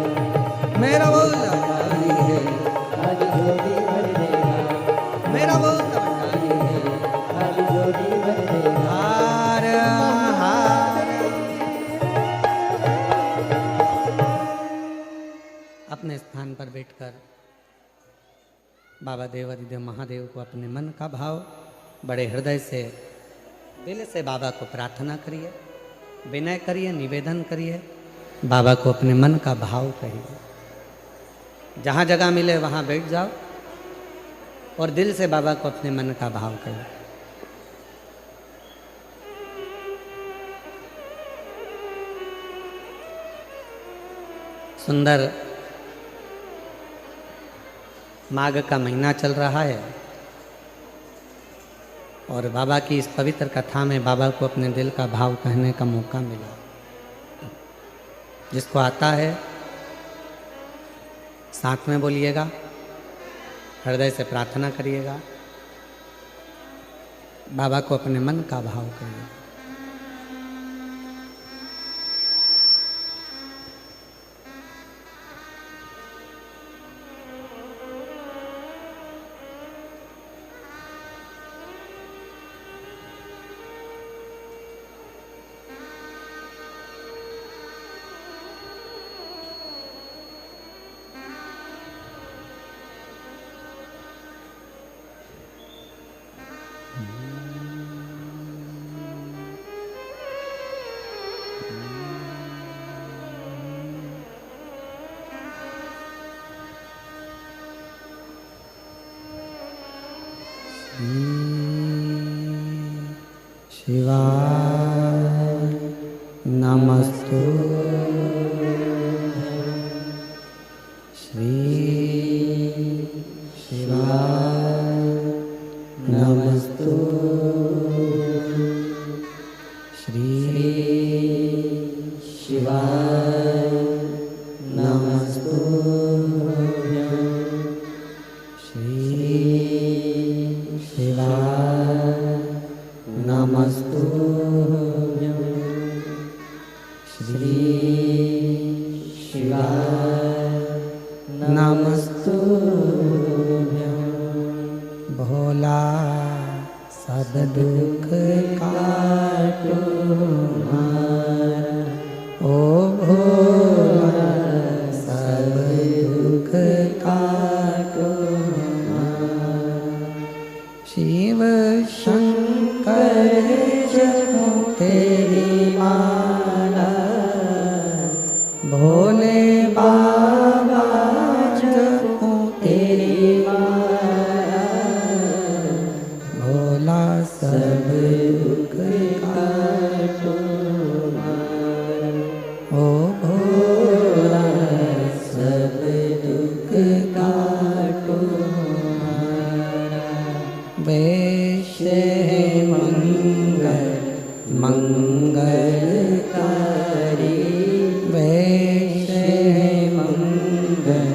मेरा भोला भंडारी है खाली झोली भर देगा। मेरा भोला भंडारी है खाली झोली भर देगा। हार हार। अपने स्थान पर बैठकर बाबा देवादिदेव महादेव को अपने मन का भाव बड़े हृदय से दिल से बाबा को प्रार्थना करिए, विनय करिए, निवेदन करिए, बाबा को अपने मन का भाव कहिए। जहाँ जगह मिले वहाँ बैठ जाओ और दिल से बाबा को अपने मन का भाव कहिए। सुंदर माघ का महीना चल रहा है और बाबा की इस पवित्र कथा में बाबा को अपने दिल का भाव कहने का मौका मिला। जिसको आता है साथ में बोलिएगा, हृदय से प्रार्थना करिएगा, बाबा को अपने मन का भाव करिएगा। शिवाय नमस्तु श्री शिवाय नमस्तु श्री शिवाय नमस्तु श्री शिवाय नमस्तु श्री शिवाय नमस्तु भोला सब दुख काटो हमारा, ओ भोला सब दुख काटो हमारा। शिव शंकर जपो तेरी माला, भोले बाबा जपो तेरी माला, भोला सब दुख काटो हमारा, ओ भोला सब दुख काटो हमारा। वैश्य मंगल मंगलकारी, वैश्य मंगल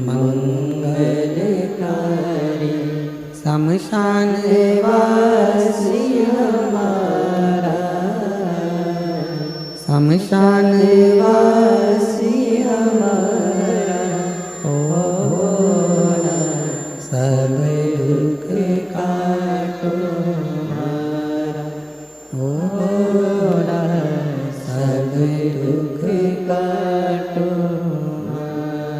मंगलकारी, शमशान वासी हमारा, शमशान वासी हमारा, ओ भोला सब दुख काटो हमारा, ओ भोला सब दुख काटो हमारा।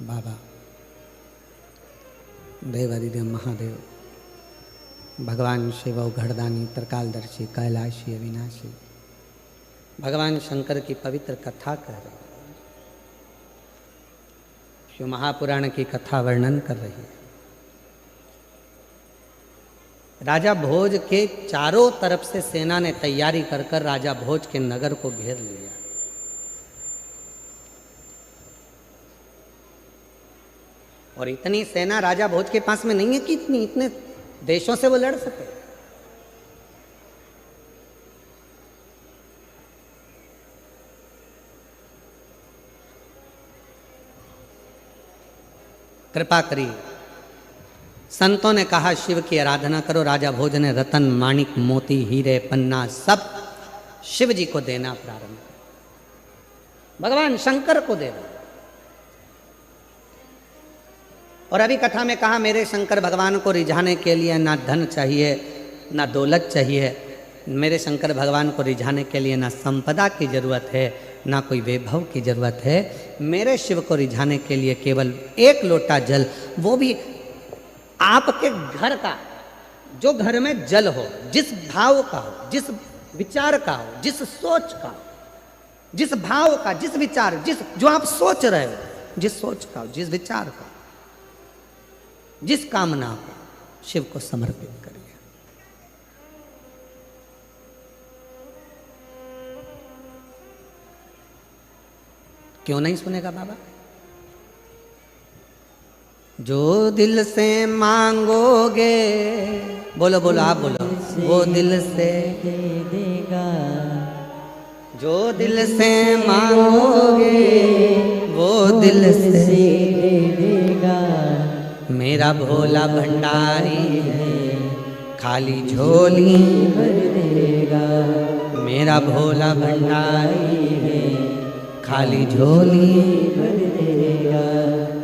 बाबा देवादिदेव महादेव, भगवान शिव घड़दानी त्रिकालदर्शी कैलाशी अविनाशी, भगवान शंकर की पवित्र कथा कह रहे हैं। शिव महापुराण की कथा वर्णन कर रही है। राजा भोज के चारों तरफ से सेना ने तैयारी कर कर राजा भोज के नगर को घेर लिया। और इतनी सेना राजा भोज के पास में नहीं है कि इतने देशों से वो लड़ सके। कृपा करिए, संतों ने कहा शिव की आराधना करो। राजा भोज ने रतन माणिक मोती हीरे पन्ना सब शिव जी को देना प्रारंभ, भगवान शंकर को देना। और अभी कथा में कहा मेरे शंकर भगवान को रिझाने के लिए ना धन चाहिए ना दौलत चाहिए, मेरे शंकर भगवान को रिझाने के लिए ना संपदा की जरूरत है ना कोई वैभव की जरूरत है। मेरे शिव को रिझाने के लिए केवल एक लोटा जल, वो भी आपके घर का, जो घर में जल हो, जिस भाव का हो, जिस विचार का हो, जिस सोच का हो, जिस भाव का, जिस विचार, जिस जो आप सोच रहे हो जिस सोच का हो, जिस विचार का, जिस कामना को शिव को समर्पित करिए। क्यों नहीं सुनेगा बाबा? जो दिल से मांगोगे, बोलो बोलो, आप बोलो, वो दिल से दे देगा। जो दिल से मांगोगे वो दिल से दे देगा। मेरा भोला भंडारी है, खाली झोली भर देगा। मेरा भोला भंडारी है, खाली झोली भर देगा।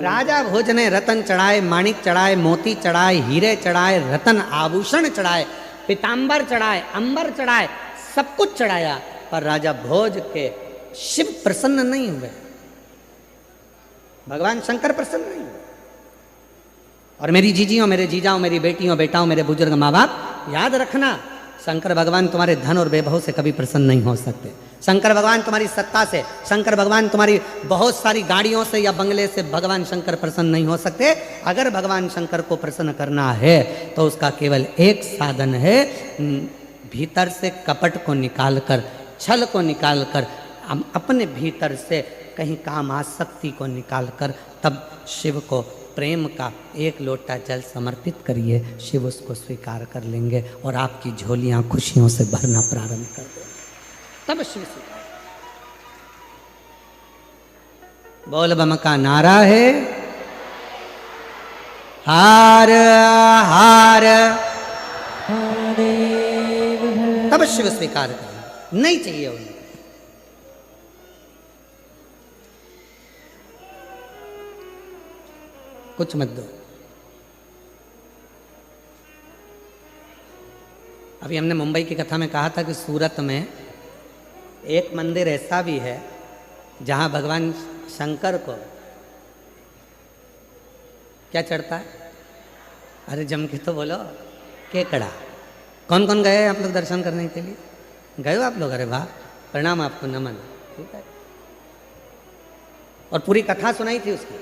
राजा भोज ने रतन चढ़ाए, माणिक चढ़ाए, मोती चढ़ाए, हीरे चढ़ाए, रतन आभूषण चढ़ाए, पीतांबर चढ़ाए, अंबर चढ़ाए, सब कुछ चढ़ाया, पर राजा भोज के शिव प्रसन्न नहीं हुए, भगवान शंकर प्रसन्न नहीं हुए। और मेरी जीजियों, मेरे जीजाओं, मेरी बेटियों, बेटाओं, मेरे बुजुर्ग माँ बाप, याद रखना, शंकर भगवान तुम्हारे धन और वैभव से कभी प्रसन्न नहीं हो सकते। शंकर भगवान तुम्हारी सत्ता से, शंकर भगवान तुम्हारी बहुत सारी गाड़ियों से या बंगले से भगवान शंकर प्रसन्न नहीं हो सकते। अगर भगवान शंकर को प्रसन्न करना है तो उसका केवल एक साधन है, भीतर से कपट को निकालकर, छल को निकालकर, अपने भीतर से कहीं काम आसक्ति को निकालकर, तब शिव को प्रेम का एक लोटा जल समर्पित करिए, शिव उसको स्वीकार कर लेंगे और आपकी झोलियां खुशियों से भरना प्रारंभ कर देंगे, तब शिव स्वीकार। बोल बम का नारा है, हार हार, तब शिव स्वीकार करें, नहीं चाहिए उन्हें। कुछ मत दो। अभी हमने मुंबई की कथा में कहा था कि सूरत में एक मंदिर ऐसा भी है जहां भगवान शंकर को क्या चढ़ता है? अरे जम के तो बोलो, केकड़ा। कौन कौन गए आप लोग दर्शन करने के लिए? गए हो आप लोग? अरे वाह, प्रणाम आपको, नमन। ठीक है, और पूरी कथा सुनाई थी उसकी,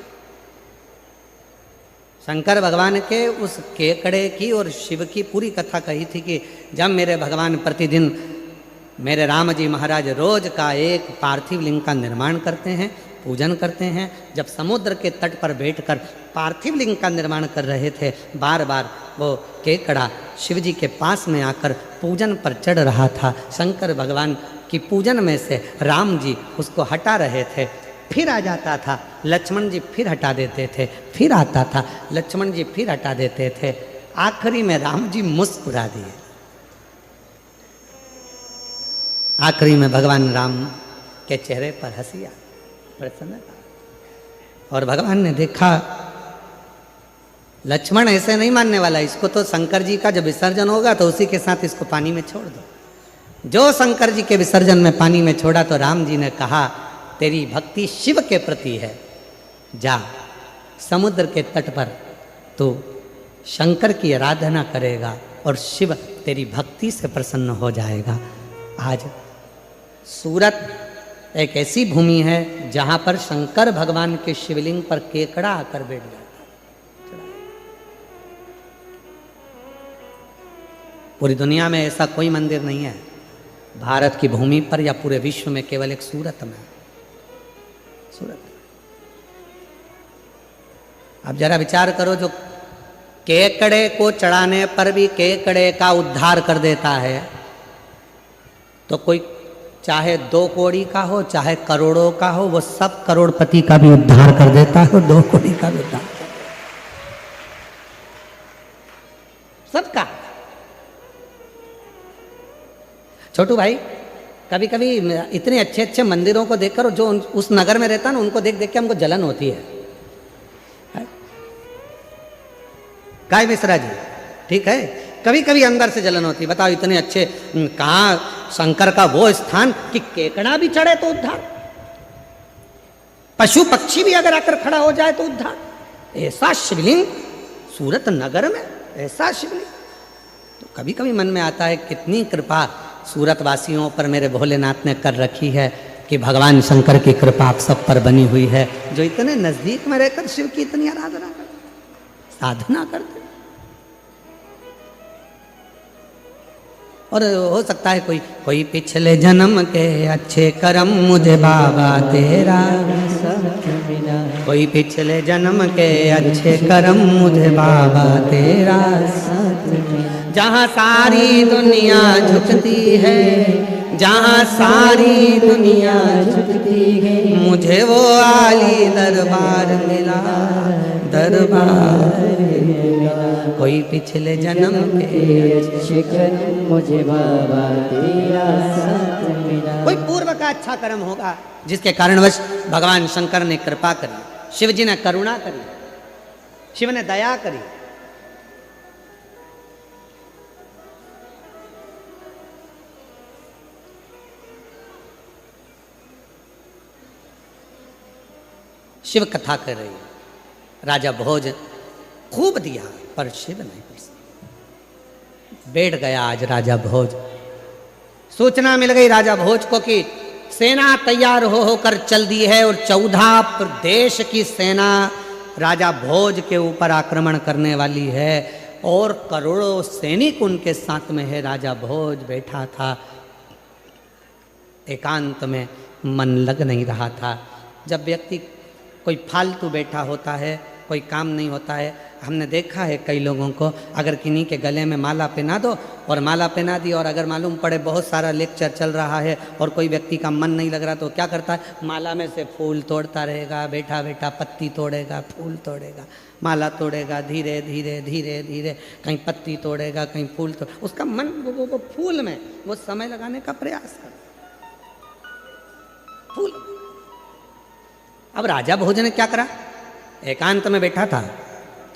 शंकर भगवान के उस केकड़े की और शिव की पूरी कथा कही थी कि जब मेरे भगवान प्रतिदिन, मेरे राम जी महाराज रोज का एक पार्थिव लिंग का निर्माण करते हैं, पूजन करते हैं। जब समुद्र के तट पर बैठकर पार्थिव लिंग का निर्माण कर रहे थे, बार बार वो केकड़ा शिव जी के पास में आकर पूजन पर चढ़ रहा था। शंकर भगवान की पूजन में से राम जी उसको हटा रहे थे, फिर आ जाता था, लक्ष्मण जी फिर हटा देते थे, फिर आता था, लक्ष्मण जी फिर हटा देते थे। आखिरी में राम जी मुस्कुरा दिए, आखिरी में भगवान राम के चेहरे पर हंसी आ, प्रसन्नता। और भगवान ने देखा लक्ष्मण ऐसे नहीं मानने वाला, इसको तो शंकर जी का जब विसर्जन होगा तो उसी के साथ इसको पानी में छोड़ दो। जो शंकर जी के विसर्जन में पानी में छोड़ा तो राम जी ने कहा, तेरी भक्ति शिव के प्रति है, जा समुद्र के तट पर तो शंकर की आराधना करेगा और शिव तेरी भक्ति से प्रसन्न हो जाएगा। आज सूरत एक ऐसी भूमि है जहां पर शंकर भगवान के शिवलिंग पर केकड़ा आकर बैठ जाता है। पूरी दुनिया में ऐसा कोई मंदिर नहीं है, भारत की भूमि पर या पूरे विश्व में केवल एक सूरत में। सूरत, अब जरा विचार करो, जो केकड़े को चढ़ाने पर भी केकड़े का उद्धार कर देता है, तो कोई चाहे 2 कौड़ी का हो, चाहे करोड़ों का हो, वो सब करोड़पति का भी उद्धार कर देता है, 2 कौड़ी का भी उद्धार सबका। छोटू भाई, कभी कभी इतने अच्छे अच्छे मंदिरों को देखकर, जो उस नगर में रहता है ना, उनको देख देख के हमको जलन होती है। काय मिश्रा जी, ठीक है, कभी कभी अंदर से जलन होती है। बताओ, इतने अच्छे, कहाँ शंकर का वो स्थान कि केकड़ा भी चढ़े तो उद्धार, पशु पक्षी भी अगर आकर खड़ा हो जाए तो उद्धार। ऐसा शिवलिंग सूरत नगर में, ऐसा शिवलिंग। तो कभी कभी मन में आता है कितनी कृपा सूरत वासियों पर मेरे भोलेनाथ ने कर रखी है। कि भगवान शंकर की कृपा आप सब पर बनी हुई है, जो इतने नजदीक में रहकर शिव की इतनी आराधना करते, साधना करते। और हो सकता है कोई पिछले जन्म के अच्छे कर्म मुझे बाबा तेरा साथ मिला, कोई पिछले जन्म के अच्छे कर्म मुझे बाबा तेरा साथ मिला। जहाँ सारी दुनिया झुकती है, जहाँ सारी दुनिया झुकती है, मुझे वो आली दरबार मिला, दरबार मिला। कोई पिछले जन्म के अच्छे कर्म मुझे बाबा तेरा साथ मिला। कोई पूर्व का अच्छा कर्म होगा जिसके कारणवश भगवान शंकर ने कृपा करी, शिव जी ने करुणा करी, शिव ने दया करी। शिव कथा कर रही है। राजा भोज खूब दिया पर शिव नहीं प्रसन्न। बैठ गया आज राजा भोज। सूचना मिल गई राजा भोज को कि सेना तैयार होकर चल दी है और 14 प्रदेश की सेना राजा भोज के ऊपर आक्रमण करने वाली है और करोड़ों सैनिक उनके साथ में है। राजा भोज बैठा था, एकांत में मन लग नहीं रहा था। जब व्यक्ति कोई फालतू बैठा होता है, कोई काम नहीं होता है, हमने देखा है कई लोगों को, अगर किन्हीं के गले में माला पहना दो और माला पहना दी और अगर मालूम पड़े बहुत सारा लेक्चर चल रहा है और कोई व्यक्ति का मन नहीं लग रहा तो क्या करता है, माला में से फूल तोड़ता रहेगा, बैठा बैठा पत्ती तोड़ेगा, फूल तोड़ेगा, माला तोड़ेगा, धीरे धीरे धीरे धीरे कहीं पत्ती तोड़ेगा, कहीं फूल तोड़, उसका मन वो फूल में वो समय लगाने का प्रयास कर फूल। अब राजा भोज ने क्या करा, एकांत में बैठा था,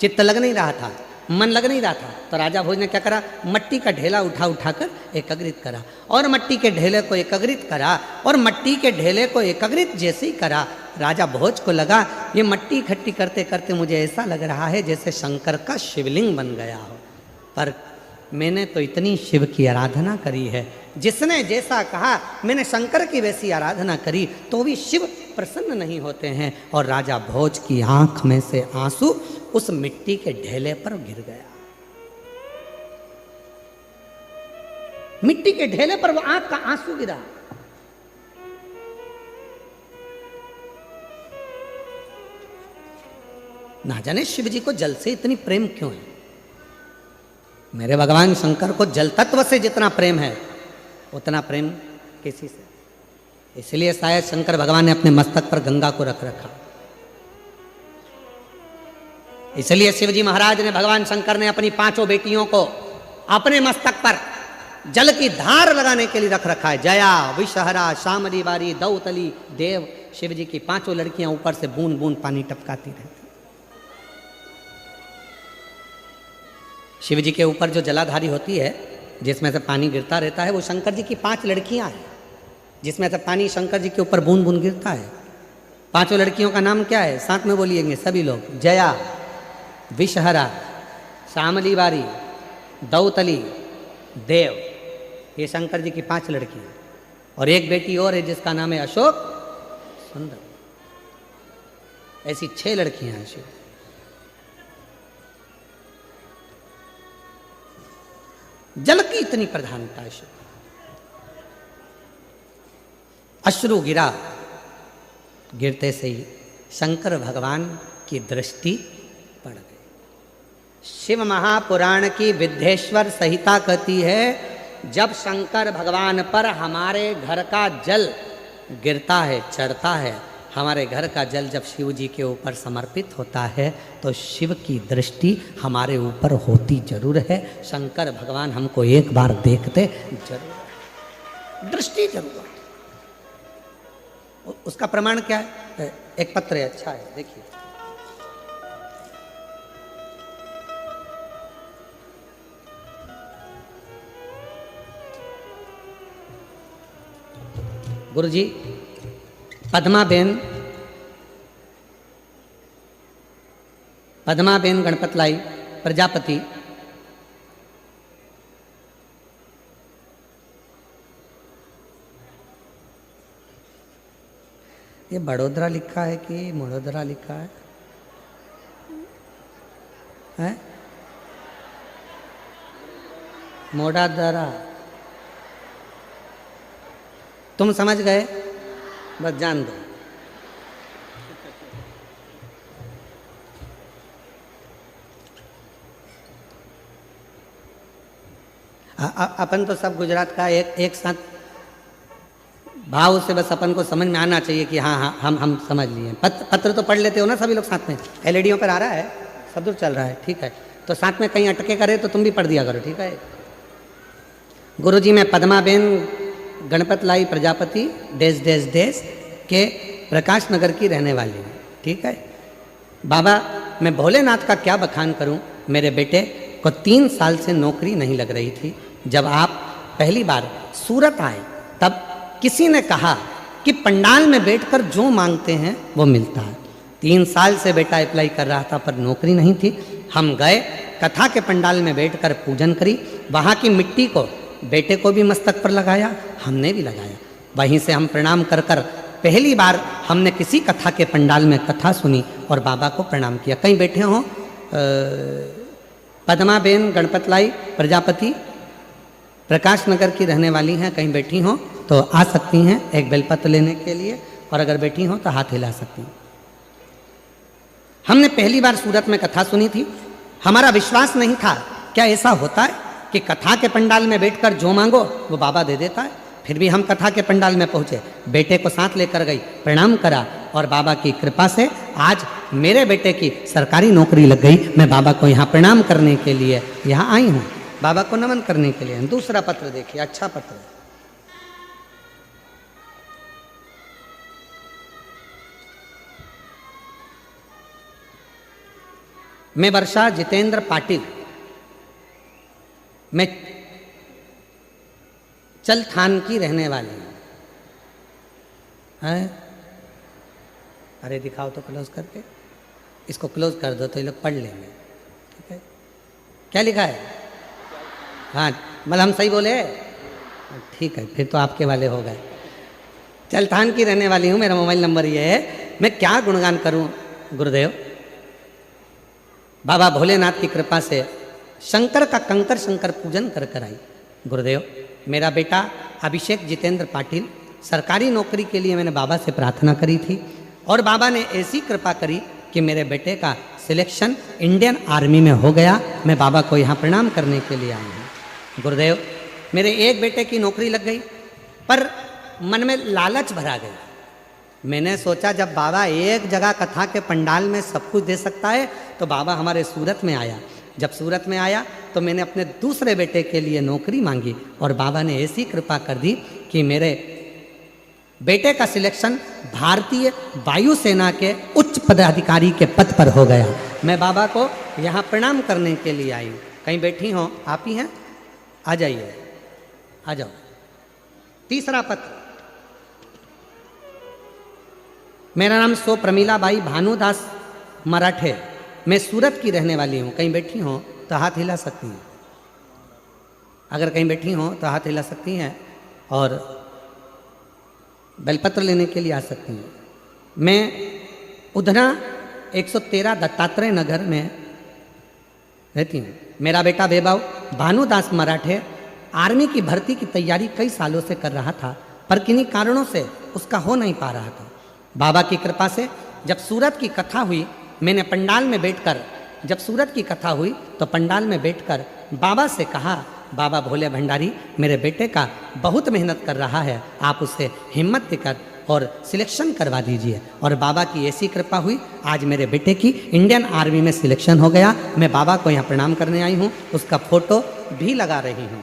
चित्त लग नहीं रहा था, मन लग नहीं रहा था, तो राजा भोज ने क्या करा, मट्टी का ढेला उठाकर एकत्रित करा और मट्टी के ढेले को एकत्रित करा और मट्टी के ढेले को एकत्रित जैसे ही करा, राजा भोज को लगा ये मट्टी इकट्ठी करते करते मुझे ऐसा लग रहा है जैसे शंकर का शिवलिंग बन गया हो। पर मैंने तो इतनी शिव की आराधना करी है, जिसने जैसा कहा मैंने शंकर की वैसी आराधना करी तो भी शिव प्रसन्न नहीं होते हैं। और राजा भोज की आंख में से आंसू उस मिट्टी के ढेले पर गिर गया। मिट्टी के ढेले पर वो आंख का आंसू गिरा। ना जाने शिव जी को जल से इतनी प्रेम क्यों है। मेरे भगवान शंकर को जल तत्व से जितना प्रेम है उतना प्रेम किसी से, इसलिए शायद शंकर भगवान ने अपने मस्तक पर गंगा को रख रखा। इसलिए शिवजी महाराज ने, भगवान शंकर ने अपनी 5 बेटियों को अपने मस्तक पर जल की धार लगाने के लिए रख रखा है। जया, विषहरा, शामली बारी, दौतली, देव। शिव जी की 5 लड़कियां ऊपर से बूंद बूंद पानी टपकाती रहती। शिव जी के ऊपर जो जलाधारी होती है, जिसमें से पानी गिरता रहता है, वो शंकर जी की 5 लड़कियां हैं, जिसमें से पानी शंकर जी के ऊपर बूंद बूंद गिरता है। 5 लड़कियों का नाम क्या है, साथ में बोलिएंगे सभी लोग। जया, विषहरा, शामली बारी, दौतली, देव। ये शंकर जी की 5 लड़कियां। और एक बेटी और है जिसका नाम है अशोक सुंदर। ऐसी 6 लड़कियां हैं शिव। जल की इतनी प्रधानता है शिव। अश्रु गिरा, गिरते से ही शंकर भगवान की दृष्टि पड़ गई। शिव महापुराण की विद्येश्वर संहिता कहती है, जब शंकर भगवान पर हमारे घर का जल गिरता है, चढ़ता है, हमारे घर का जल जब शिव जी के ऊपर समर्पित होता है तो शिव की दृष्टि हमारे ऊपर होती जरूर है। शंकर भगवान हमको एक बार देखते जरूर, दृष्टि जरूर। उसका प्रमाण क्या है, एक पत्र है, अच्छा है, देखिए। गुरुजी, पद्माबेन गणपतलाई प्रजापति ये बड़ोदरा लिखा है कि मुड़ोदरा लिखा है? हैं? मोड़ादरा। तुम समझ गए, बस जान दो। अपन तो सब गुजरात का एक साथ भाव से बस अपन को समझ में आना चाहिए कि हाँ हाँ हम समझ लिए। पत्र तो पढ़ लेते हो ना सभी लोग साथ में, एलईडीओं पर आ रहा है, सब दूर चल रहा है, ठीक है। तो साथ में कहीं अटके करे तो तुम भी पढ़ दिया करो, ठीक है। गुरुजी मैं पद्माबेन गणपत लाई प्रजापति देश देश देश के प्रकाश नगर की रहने वाली हूँ, ठीक है। बाबा मैं भोलेनाथ का क्या बखान करूँ, मेरे बेटे को 3 साल से नौकरी नहीं लग रही थी। जब आप पहली बार सूरत आए तब किसी ने कहा कि पंडाल में बैठकर जो मांगते हैं वो मिलता है। 3 साल से बेटा अप्लाई कर रहा था पर नौकरी नहीं थी। हम गए, कथा के पंडाल में बैठकर पूजन करी, वहाँ की मिट्टी को बेटे को भी मस्तक पर लगाया, हमने भी लगाया। वहीं से हम प्रणाम कर कर पहली बार हमने किसी कथा के पंडाल में कथा सुनी और बाबा को प्रणाम किया। कहीं बैठे हों पद्माबेन गणपतलाई प्रजापति प्रकाश नगर की रहने वाली हैं, कहीं बैठी हों तो आ सकती हैं एक बेलपत्र लेने के लिए, और अगर बैठी हों तो हाथ हिला सकती हैं। हमने पहली बार सूरत में कथा सुनी थी, हमारा विश्वास नहीं था क्या ऐसा होता है कि कथा के पंडाल में बैठकर जो मांगो वो बाबा दे देता है। फिर भी हम कथा के पंडाल में पहुंचे, बेटे को साथ लेकर गई, प्रणाम करा और बाबा की कृपा से आज मेरे बेटे की सरकारी नौकरी लग गई। मैं बाबा को यहाँ प्रणाम करने के लिए यहाँ आई हूँ, बाबा को नमन करने के लिए। दूसरा पत्र देखिए, अच्छा पत्र है। मैं वर्षा जितेंद्र पाटिल, मैं चलथान की रहने वाली हूँ। अरे दिखाओ तो क्लोज करके, इसको क्लोज कर दो तो ये लोग पढ़ लेंगे, ठीक है। क्या लिखा है? हाँ मतलब हम सही बोले, ठीक है, फिर तो आपके वाले हो गए। चलथान की रहने वाली हूँ, मेरा मोबाइल नंबर ये है। मैं क्या गुणगान करूँ गुरुदेव। बाबा भोलेनाथ की कृपा से शंकर का कंकर शंकर पूजन कर कर आई। गुरुदेव मेरा बेटा अभिषेक जितेंद्र पाटिल, सरकारी नौकरी के लिए मैंने बाबा से प्रार्थना करी थी और बाबा ने ऐसी कृपा करी कि मेरे बेटे का सिलेक्शन इंडियन आर्मी में हो गया। मैं बाबा को यहाँ प्रणाम करने के लिए आई हूँ। गुरुदेव मेरे एक बेटे की नौकरी लग गई पर मन में लालच भरा गया। मैंने सोचा जब बाबा एक जगह कथा के पंडाल में सब कुछ दे सकता है तो बाबा हमारे सूरत में आया। जब सूरत में आया तो मैंने अपने दूसरे बेटे के लिए नौकरी मांगी और बाबा ने ऐसी कृपा कर दी कि मेरे बेटे का सिलेक्शन भारतीय वायुसेना के उच्च पदाधिकारी के पद पर हो गया। मैं बाबा को यहाँ प्रणाम करने के लिए आई हूँ। कहीं बैठी हो आप ही हैं, आ जाइए, आ जाओ। तीसरा पत्र, मेरा नाम सो प्रमीला बाई भानुदास मराठे, मैं सूरत की रहने वाली हूँ। कहीं बैठी हो तो हाथ हिला सकती हैं, अगर कहीं बैठी हो तो हाथ हिला सकती हैं और बेलपत्र लेने के लिए आ सकती हैं। मैं उधना 113 दत्तात्रेय नगर में रहती हूँ। मेरा बेटा बेबाऊ भानुदास मराठे आर्मी की भर्ती की तैयारी कई सालों से कर रहा था पर किन्हीं कारणों से उसका हो नहीं पा रहा था। बाबा की कृपा से जब सूरत की कथा हुई, मैंने पंडाल में बैठकर, जब सूरत की कथा हुई तो पंडाल में बैठकर बाबा से कहा, बाबा भोले भंडारी मेरे बेटे का बहुत मेहनत कर रहा है, आप उसे हिम्मत देकर और सिलेक्शन करवा दीजिए। और बाबा की ऐसी कृपा हुई, आज मेरे बेटे की इंडियन आर्मी में सिलेक्शन हो गया। मैं बाबा को यहाँ प्रणाम करने आई हूँ, उसका फोटो भी लगा रही हूँ,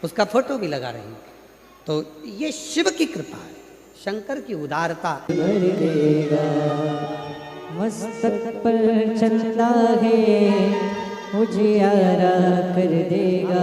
उसका फोटो भी लगा रही हूँ। तो ये शिव की कृपा है, शंकर की उदारता। मस्तक पर चंदा है उजियारा कर देगा।